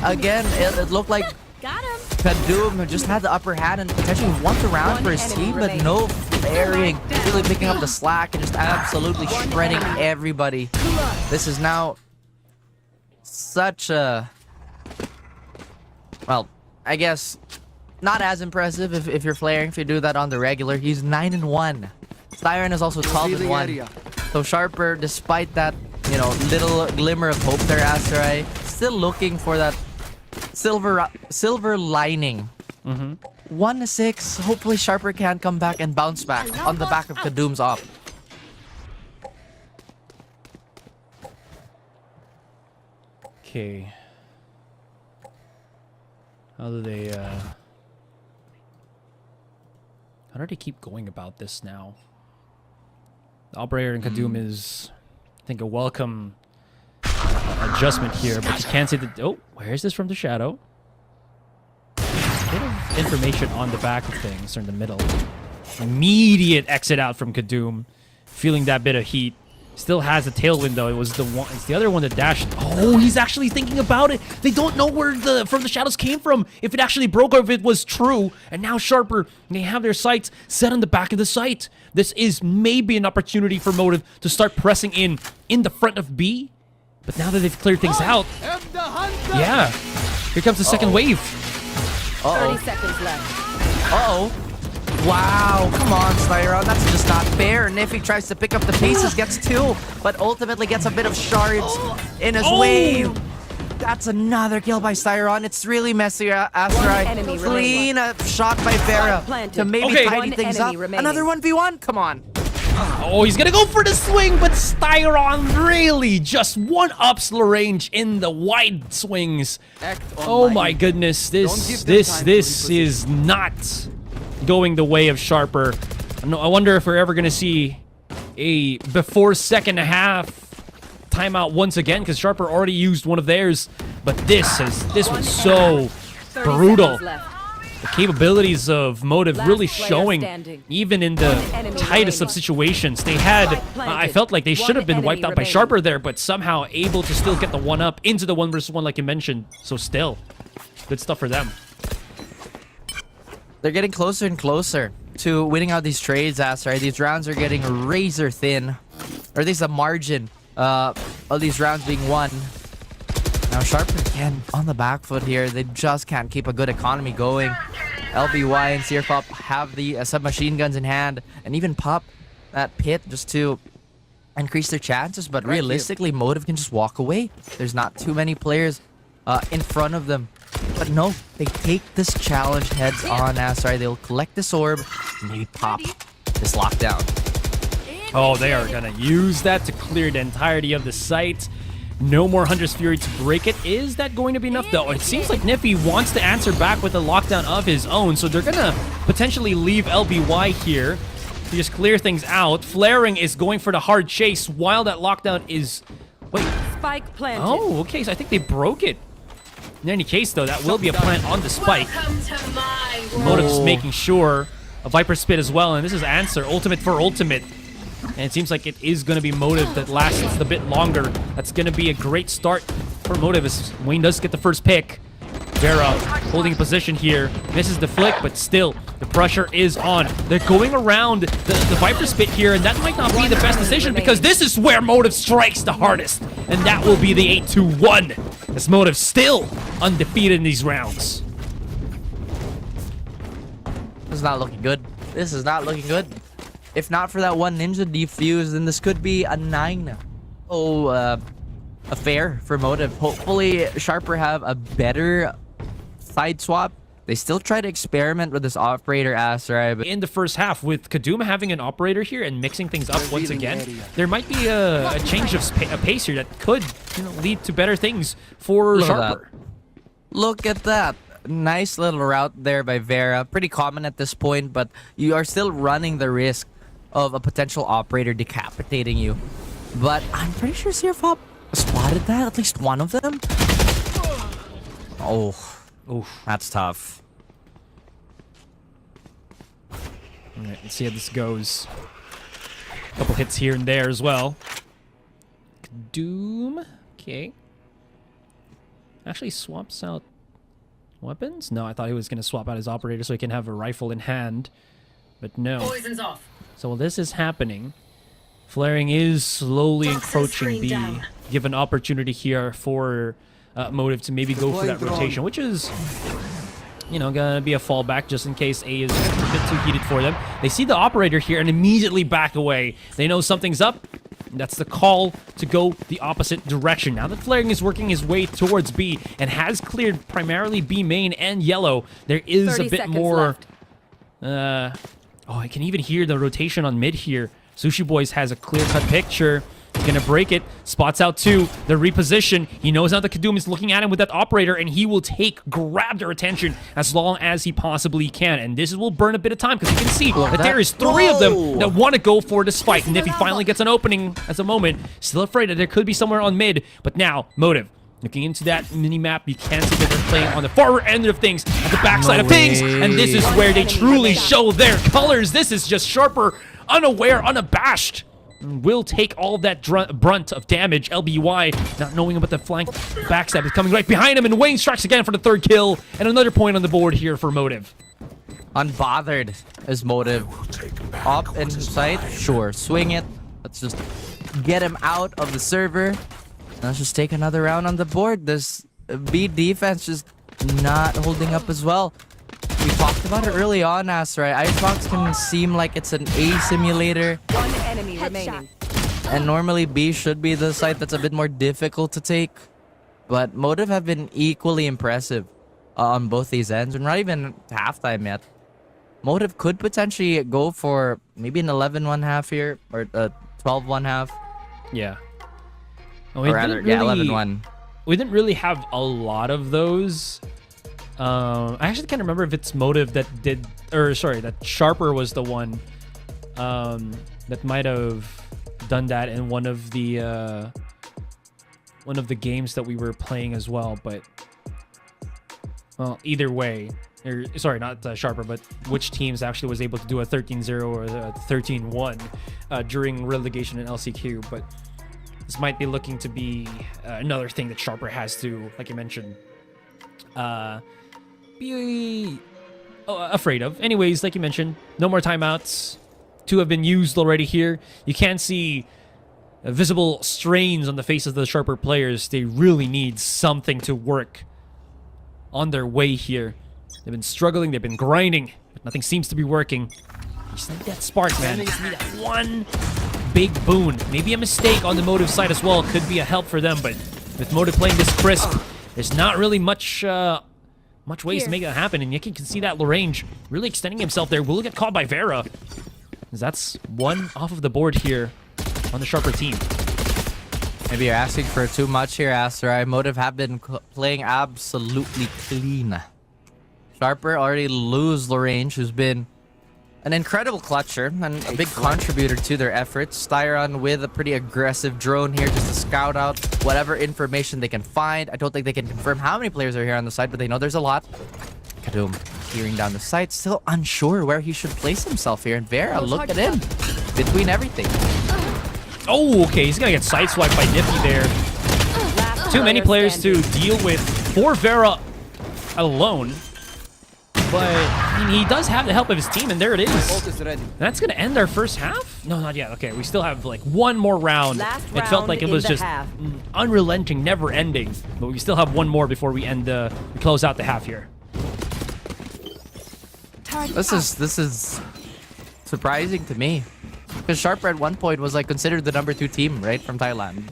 Again, it looked like Got him. Kadum just had the upper hand and potentially won the round for his team, but no Flaring really picking up the slack and just absolutely shredding everybody. This is now such a... Well, I guess not as impressive if you're Flaring, if you do that on the regular. He's 9-1. Styron is also 12-1. So Sharper, despite that, you know, little glimmer of hope there, Asterai, still looking for that silver lining. 1-6. Hopefully Sharper can come back and bounce back on the back of Kadum's op. Okay. How do they keep going about this now? The operator in Kadum is, I think, a welcome adjustment here, but you can't see the... Oh, where is this from the shadow? A bit of information on the back of things, or in the middle. Immediate exit out from Kadum. Feeling that bit of heat. Still has a tailwind, though. It's the other one that dashed. Oh, he's actually thinking about it. They don't know where from the shadows came from. If it actually broke or if it was true. And now Sharper, they have their sights set on the back of the site. This is maybe an opportunity for Motive to start pressing in the front of B. But now that they've cleared things out, yeah, here comes the second wave. 30 seconds left. Uh-oh. Wow, come on, Styron. That's just not fair. Nifty tries to pick up the pieces, gets 2, but ultimately gets a bit of shards in his wave. That's another kill by Styron. It's really messy, Asterai. Clean shot by Farah to maybe tidy things up. Another 1v1? Come on. Oh, he's gonna go for the swing, but Styron really just one-ups Larange in the wide swings. Oh my goodness, this is not going the way of Sharper. I wonder if we're ever gonna see a before second half timeout once again, because Sharper already used one of theirs. But this was so brutal. the capabilities of Motive Last really player showing, standing. even in the enemy tightest of remaining. situations. They had, I felt like they should have been One wiped enemy out by remaining. Sharper there, but somehow able to still get the one up into the 1v1 like you mentioned. So still, good stuff for them. They're getting closer and closer to winning out these trades, Asrai. These rounds are getting razor thin. Or at least the margin of these rounds being won. Now Sharper again on the back foot here. They just can't keep a good economy going. LBY and CRFOP have the submachine guns in hand and even pop that pit just to increase their chances. But realistically, Motive can just walk away. There's not too many players in front of them. But no, they take this challenge heads on, Asrai. They'll collect this orb and maybe pop this lockdown. Oh, they are going to use that to clear the entirety of the site. No more Hunter's Fury to break it. Is that going to be enough, though? It seems like Niffy wants to answer back with a lockdown of his own, so they're going to potentially leave LBY here to just clear things out. Flaring is going for the hard chase while that lockdown is... Wait. Spike planted. Oh, okay, so I think they broke it. In any case, though, that will be a plant on the spike. Motive just making sure. A Viper Spit as well, and this is answer. Ultimate for ultimate. And it seems like it is going to be Motive that lasts a bit longer. That's going to be a great start for Motive as Wayne does get the first pick. Vera holding a position here. Misses the flick, but still, the pressure is on. They're going around the Viper Spit here, and that might not be the best decision because this is where Motive strikes the hardest. And that will be the 8-2-1. As Motive still undefeated in these rounds. This is not looking good. This is not looking good. If not for that one ninja defuse, then this could be a 9-0 affair for Motive. Hopefully, Sharper have a better side swap. They still try to experiment with this operator, Asrai, but In the first half, with Kaduma having an operator here and mixing things up once again, there might be a change of pace here that could lead to better things for Look at Sharper. look at that. Nice little route there by Vera. Pretty common at this point, but you are still running the risk of a potential operator decapitating you. But I'm pretty sure CRFOP spotted that, at least one of them. Oh, Oof. that's tough. All right, let's see how this goes. A couple hits here and there as well. Doom. Okay. Actually swaps out weapons? No, I thought he was going to swap out his operator so he can have a rifle in hand. But no. Poison's off. So while this is happening, Flaring is slowly encroaching B. Give an opportunity here for Motive to maybe go for that rotation, which is, gonna be a fallback just in case A is a bit too heated for them. They see the operator here and immediately back away. They know something's up. That's the call to go the opposite direction. Now that Flaring is working his way towards B and has cleared primarily B main and yellow, there is a 30 bit seconds more... left. I can even hear the rotation on mid here. Sushi Boys has a clear-cut picture. Gonna break it. Spots out two. The reposition. He knows now that Kadum is looking at him with that operator, and he will grab their attention as long as he possibly can. And this will burn a bit of time because you can see that there is three of them that want to go for this fight. And if he finally gets an opening at the moment, still afraid that there could be somewhere on mid. But now, Motive. Looking into that mini-map, you can see that they're playing on the far end of things, at the backside of things, and this is where they truly show their colors. This is just Sharper, unaware, unabashed. Will take all that brunt of damage. LBY, not knowing about the flank backstab, is coming right behind him, and Wayne strikes again for the third kill, and another point on the board here for Motive. Unbothered is Motive. Up in sight, sure. Swing it. Let's just get him out of the server. Let's just take another round on the board. This B defense just not holding up as well. We talked about it early on, Asrai. Icebox can seem like it's an A simulator. One enemy remaining. And normally B should be the site that's a bit more difficult to take. But Motive have been equally impressive on both these ends. We're not even halftime yet. Motive could potentially go for maybe an 11-1/2 here. Or a 12-1/2. Yeah. Or rather, yeah, 11-1. We didn't really have a lot of those. I actually can't remember if it's Motive that did, or sorry, that Sharper was the one that might have done that in one of the games that we were playing as well. But well, either way, Or, sorry, not Sharper, but which teams actually was able to do a 13-0 or a 13-1 during relegation in LCQ. But this might be looking to be another thing that Sharper has to, like you mentioned, be afraid of. Anyways, like you mentioned, no more timeouts. 2 have been used already here. You can see visible strains on the faces of the Sharper players. They really need something to work on their way here. They've been struggling, they've been grinding, but nothing seems to be working. You just need that spark, man. You just need that one big boon. Maybe a mistake on the Motive side as well could be a help for them, but with Motive playing this crisp, there's not really much ways to make that happen, and Yiki can see that Lorraine really extending himself there. Will get caught by Vera. That's 1 off of the board here on the Sharper team. Maybe you're asking for too much here, Asterai. Motive have been playing absolutely clean. Sharper already lose Lorraine, who's been an incredible clutcher and a big contributor to their efforts. Styron with a pretty aggressive drone here just to scout out whatever information they can find. I don't think they can confirm how many players are here on the site, but they know there's a lot. Kadum peering down the site, still unsure where he should place himself here. And Vera, look at him between everything. Oh, okay, he's gonna get sideswiped by Nifty there. Too many players to deal with for Vera alone. But I mean, he does have the help of his team, and there it is. That's going to end our first half? No, not yet. Okay, we still have like 1 more round. It felt like it was just unrelenting, never ending. But we still have 1 more before we end we close out the half here. This is surprising to me. Because Sharper at one point was like considered the number 2 team, right? From Thailand.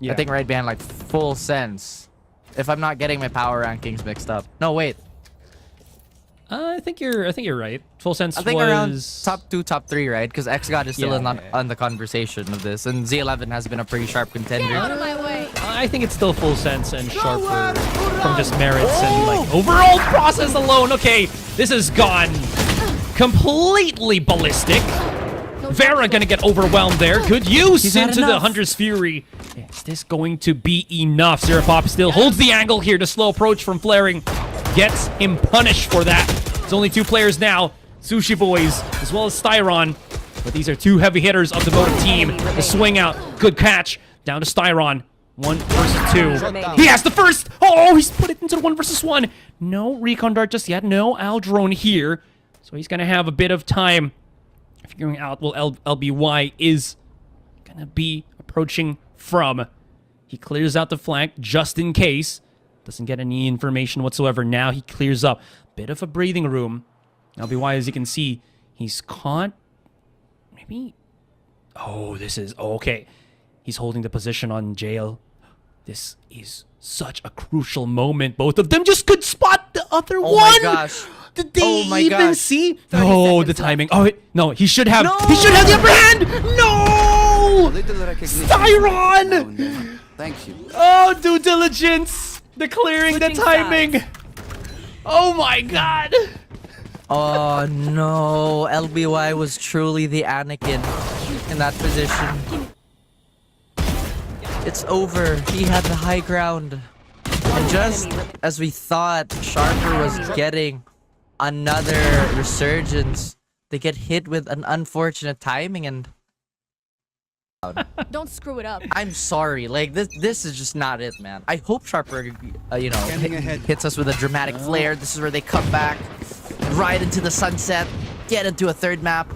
Yeah. I think right behind like Full Sense. If I'm not getting my power rankings mixed up. No, wait. I think you're right. Full Sense I think was around top 2, top 3, right? Because XGod is still on the conversation of this, and Z11 has been a pretty sharp contender. Get out of my way. I think it's still Full Sense and Sharper from just merits and like overall process alone. Okay, this has gone completely ballistic. Vera gonna get overwhelmed there. Good use into the Hunter's Fury. Is this going to be enough? Zerapop still holds the angle here to slow approach from Flaring. Gets him punished for that. It's only 2 players now. Sushi Boys, as well as Styron. But these are 2 heavy hitters of the Motive team. The swing out. Good catch. Down to Styron. 1 versus 2. He has the first! Oh, he's put it into the 1 versus 1. No recon dart just yet. No Al drone here. So he's going to have a bit of time figuring out where LBY is going to be approaching from. He clears out the flank just in case. Doesn't get any information whatsoever. Now he clears up. Bit of a breathing room. LBY, as you can see, he's caught. Maybe. Oh, this is okay. He's holding the position on jail. This is such a crucial moment. Both of them just could spot the other one. Oh my gosh. Did they even see? Oh, the timing. Oh, no, he should have. No! He should have the upper hand. No! Styron! Thank you. Oh, due diligence. Declaring the timing. Oh my god. Oh no, LBY was truly the Anakin in that position. It's over. He had the high ground. And just as we thought Sharper was getting another resurgence, they get hit with an unfortunate timing and Don't screw it up. I'm sorry, like this is just not it, man. I hope Sharper, hits us with a dramatic flare. This is where they come back, ride into the sunset, get into a 3rd map.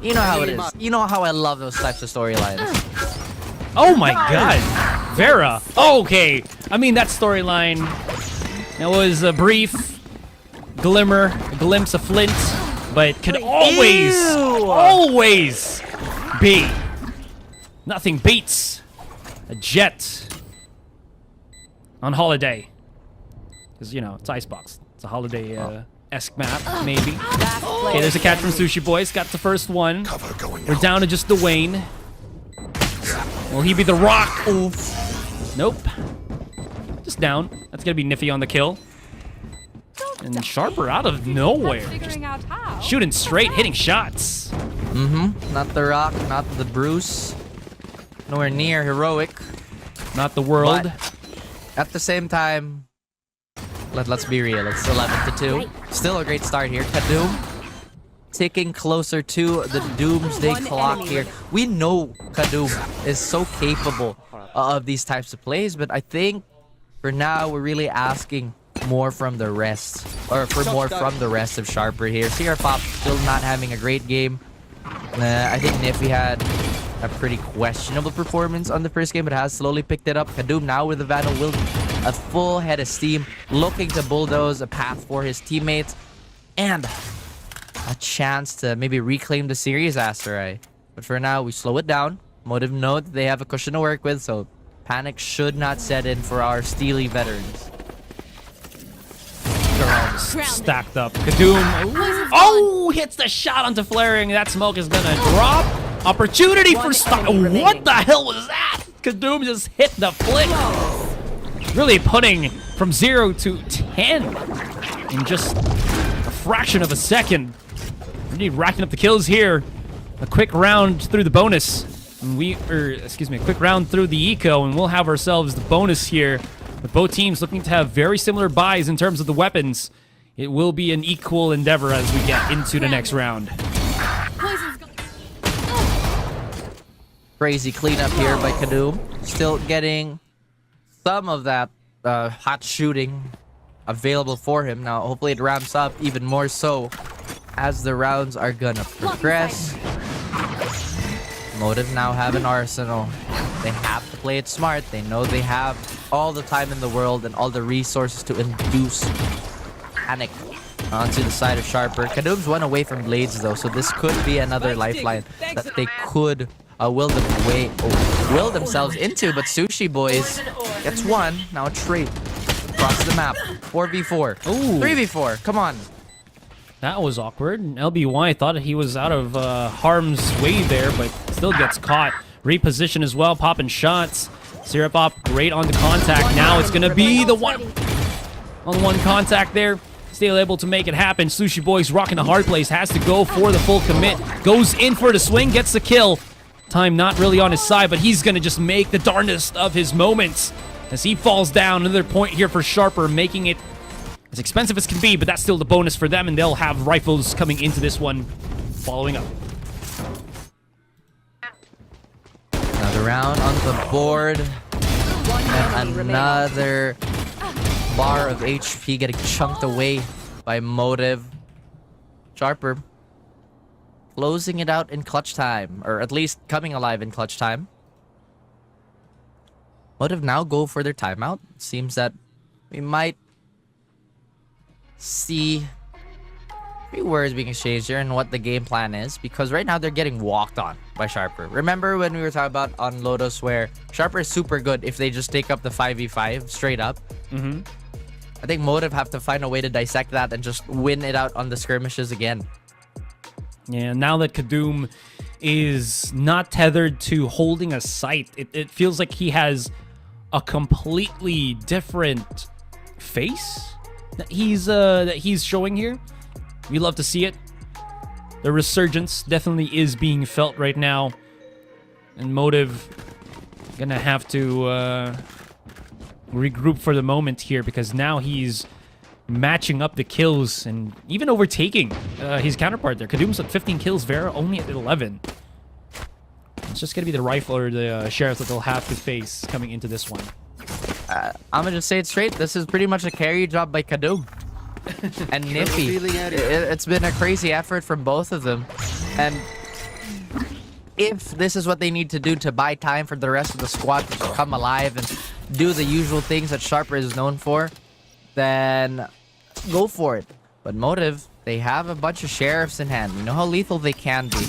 You know how it is. You know how I love those types of storylines. Oh my god, Vera. Okay, I mean that storyline. That was a brief glimpse of Flint, but could always be. Nothing beats a jet on holiday. Because, it's Icebox. It's a holiday-esque map, maybe. Okay, there's a catch from Sushi Boys. Got the first one. We're down to just Dwayne. Will he be the rock? Oof. Nope. Just down. That's going to be Niffy on the kill. And Sharper out of nowhere. Just shooting straight, hitting shots. Not the rock, not the Bruce. Nowhere near heroic. Not the world. But at the same time, Let's be real. It's 11-2. Still a great start here. Kadoom ticking closer to the doomsday clock here. We know Kadoom is so capable of these types of plays, but I think for now we're really asking more from the rest, or for more from the rest of Sharper here. Sierra Pop still not having a great game. I think Niffy had a pretty questionable performance on the first game, but has slowly picked it up. Kadoom now with the Vandal will a full head of steam, looking to bulldoze a path for his teammates and a chance to maybe reclaim the series, Asterai. But for now, we slow it down. Motive know that they have a cushion to work with, so panic should not set in for our steely veterans. Stacked up. Kadoom. Oh, hits the shot onto Flaring. That smoke is gonna drop. Opportunity for stop. What the hell was that? Kadoom just hit the flick. Really putting from 0 to 10 in just a fraction of a second. Really racking up the kills here. A quick round through the bonus. And a quick round through the eco, and we'll have ourselves the bonus here. With both teams looking to have very similar buys in terms of the weapons. It will be an equal endeavor as we get into the next round. Crazy cleanup here by Kadoom. Still getting some of that hot shooting available for him. Now, hopefully it ramps up even more so as the rounds are gonna progress. Motive now have an arsenal. They have to play it smart. They know they have all the time in the world and all the resources to induce panic onto the side of Sharper. Kadoom's one away from Blades though, so this could be another lifeline that they could will themselves into. But Sushi Boys gets one. Now a trait across the map. 4v4. Ooh. 3v4. Come on. That was awkward. LBY thought he was out of harm's way there, but still gets caught. Reposition as well, popping shots. Syrup Pop great on the contact. Now it's gonna be the one contact there. Still able to make it happen. Sushi Boys rocking the hard place. Has to go for the full commit. Goes in for the swing, gets the kill. Time not really on his side, but he's gonna just make the darnest of his moments as he falls down. Another point here for Sharper, making it as expensive as can be, but that's still the bonus for them, and they'll have rifles coming into this one following up. Another round on the board. And another bar of HP getting chunked away by Motive. Sharper closing it out in clutch time, or at least coming alive in clutch time. Motive now go for their timeout. Seems that we might see few words being exchanged here and what the game plan is, because right now they're getting walked on by Sharper. Remember when we were talking about on Lotus where Sharper is super good if they just take up the 5v5 straight up? I think Motive have to find a way to dissect that and just win it out on the skirmishes again. Yeah, now that Kadoom is not tethered to holding a sight, it feels like he has a completely different face that he's showing here. We love to see it. The resurgence definitely is being felt right now, and Motive gonna have to regroup for the moment here, because now he's matching up the kills and even overtaking his counterpart there. Kadoom's at 15 kills, Vera only at 11. It's just gonna be the rifle or the sheriff that they'll have to face coming into this one. I'm gonna just say it straight. This is pretty much a carry job by Kadoom and Niffy. It's been a crazy effort from both of them, and if this is what they need to do to buy time for the rest of the squad to come alive and do the usual things that Sharper is known for, then go for it. But Motive, they have a bunch of sheriffs in hand. We know how lethal they can be.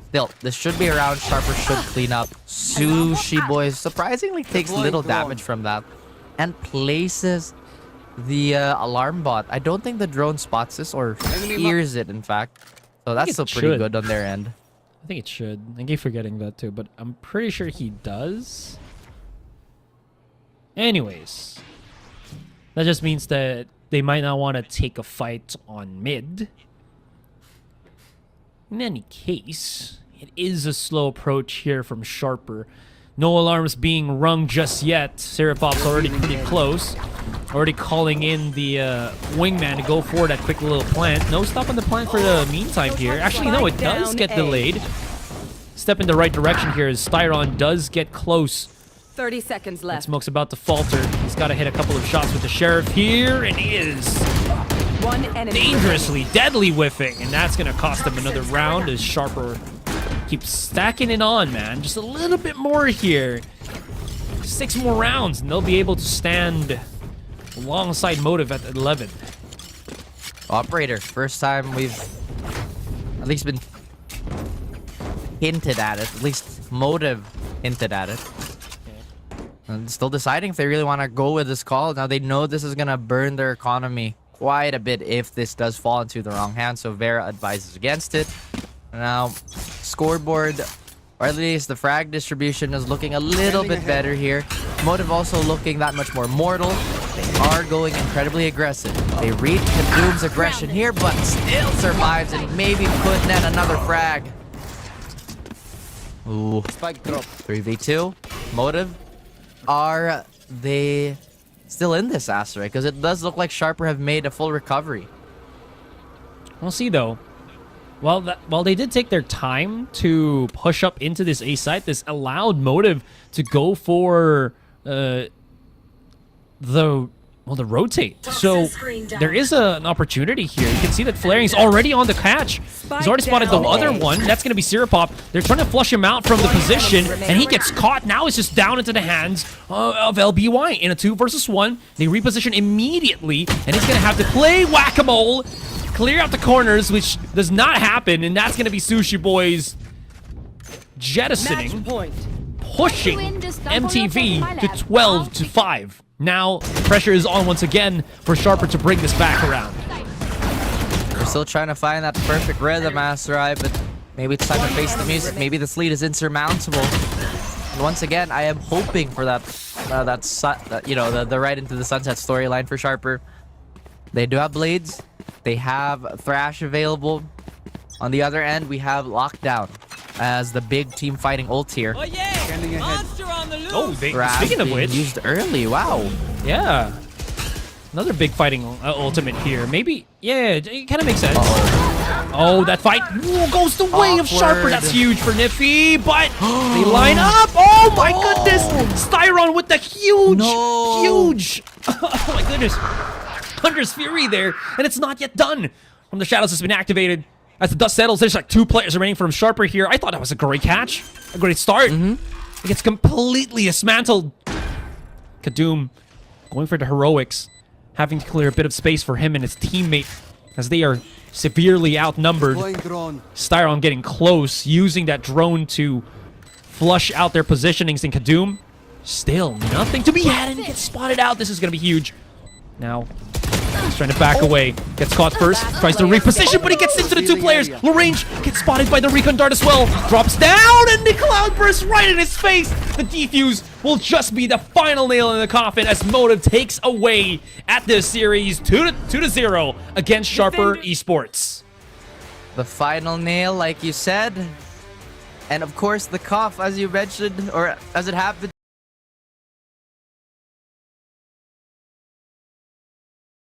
Still, this should be a round Sharper should clean up. Sushi Boys surprisingly takes little damage from that and places the alarm bot. I don't think the drone spots this or hears it, in fact. So that's still pretty good on their end. I think it should. I keep forgetting that too, but I'm pretty sure he does. Anyways, that just means that they might not want to take a fight on mid. In any case, it is a slow approach here from Sharper. No alarms being rung just yet. Serapop's already pretty close. Already calling in the wingman to go for that quick little plant. No stop on the plant for the meantime here. Actually, no, it does get delayed. Step in the right direction here as Styron does get close. 30 seconds left. Smoke's about to falter. He's got to hit a couple of shots with the Sheriff here, and he is One enemy dangerously, deadly whiffing, and that's going to cost him another round as Sharper keeps stacking it on, man. Just a little bit more here. 6 more rounds, and they'll be able to stand alongside Motive at 11. Operator, first time we've at least been hinted at it. At least Motive hinted at it. And still deciding if they really want to go with this call. Now they know this is going to burn their economy quite a bit if this does fall into the wrong hands. So Vera advises against it. Now, scoreboard, or at least the frag distribution is looking a little bit better here. Motive also looking that much more mortal. They are going incredibly aggressive. They read Kadoom's aggression here, but still survives and maybe putting in another frag. Ooh. Spike drop. 3v2. Motive. Are they still in this asteroid? Because it does look like Sharper have made a full recovery. We'll see, though. While they did take their time to push up into this A site, this allowed Motive to go for the rotate. So there is an opportunity here. You can see that Flaring's already on the catch. He's already spotted the other one. That's going to be Siripop. They're trying to flush him out from the position, and he gets caught. Now it's just down into the hands of LBY in a 2 versus 1. They reposition immediately, and he's going to have to play whack-a-mole, clear out the corners, which does not happen, and that's going to be Sushi Boys jettisoning, pushing MTV to 12-5. Now, pressure is on once again for Sharper to bring this back around. We're still trying to find that perfect rhythm, Asterai, but maybe it's time to face the music. Maybe this lead is insurmountable. And once again, I am hoping for that the right into the sunset storyline for Sharper. They do have blades. They have Thrash available. On the other end, we have Lockdown as the big team fighting ult here. Standing ahead. Oh, Thrash speaking of being which, used early. Wow. yeah, another big fighting ultimate here. Maybe, yeah, it kind of makes sense. Oh, that fight goes the way of Sharper. That's huge for Nifty, but they line up. Oh my goodness! Styron with the huge. Oh my goodness! Thunder's Fury there, and it's not yet done. From the shadows has been activated. As the dust settles, there's like 2 players remaining from Sharper here. I thought that was a great catch, a great start. It gets completely dismantled. Kadoom going for the heroics, having to clear a bit of space for him and his teammate as they are severely outnumbered. Styron getting close, using that drone to flush out their positionings, and Kadoom still nothing to be had and gets spotted out. This is going to be huge. Now, he's trying to back away. Gets caught first. Tries to reposition, but he gets into the 2 players. Lagrange gets spotted by the recon dart as well. Drops down, and the cloud bursts right in his face. The defuse will just be the final nail in the coffin as Motive takes away at this series 2-0 against Sharper Esports. The final nail, like you said. And of course, the cough, as you mentioned, or as it happened.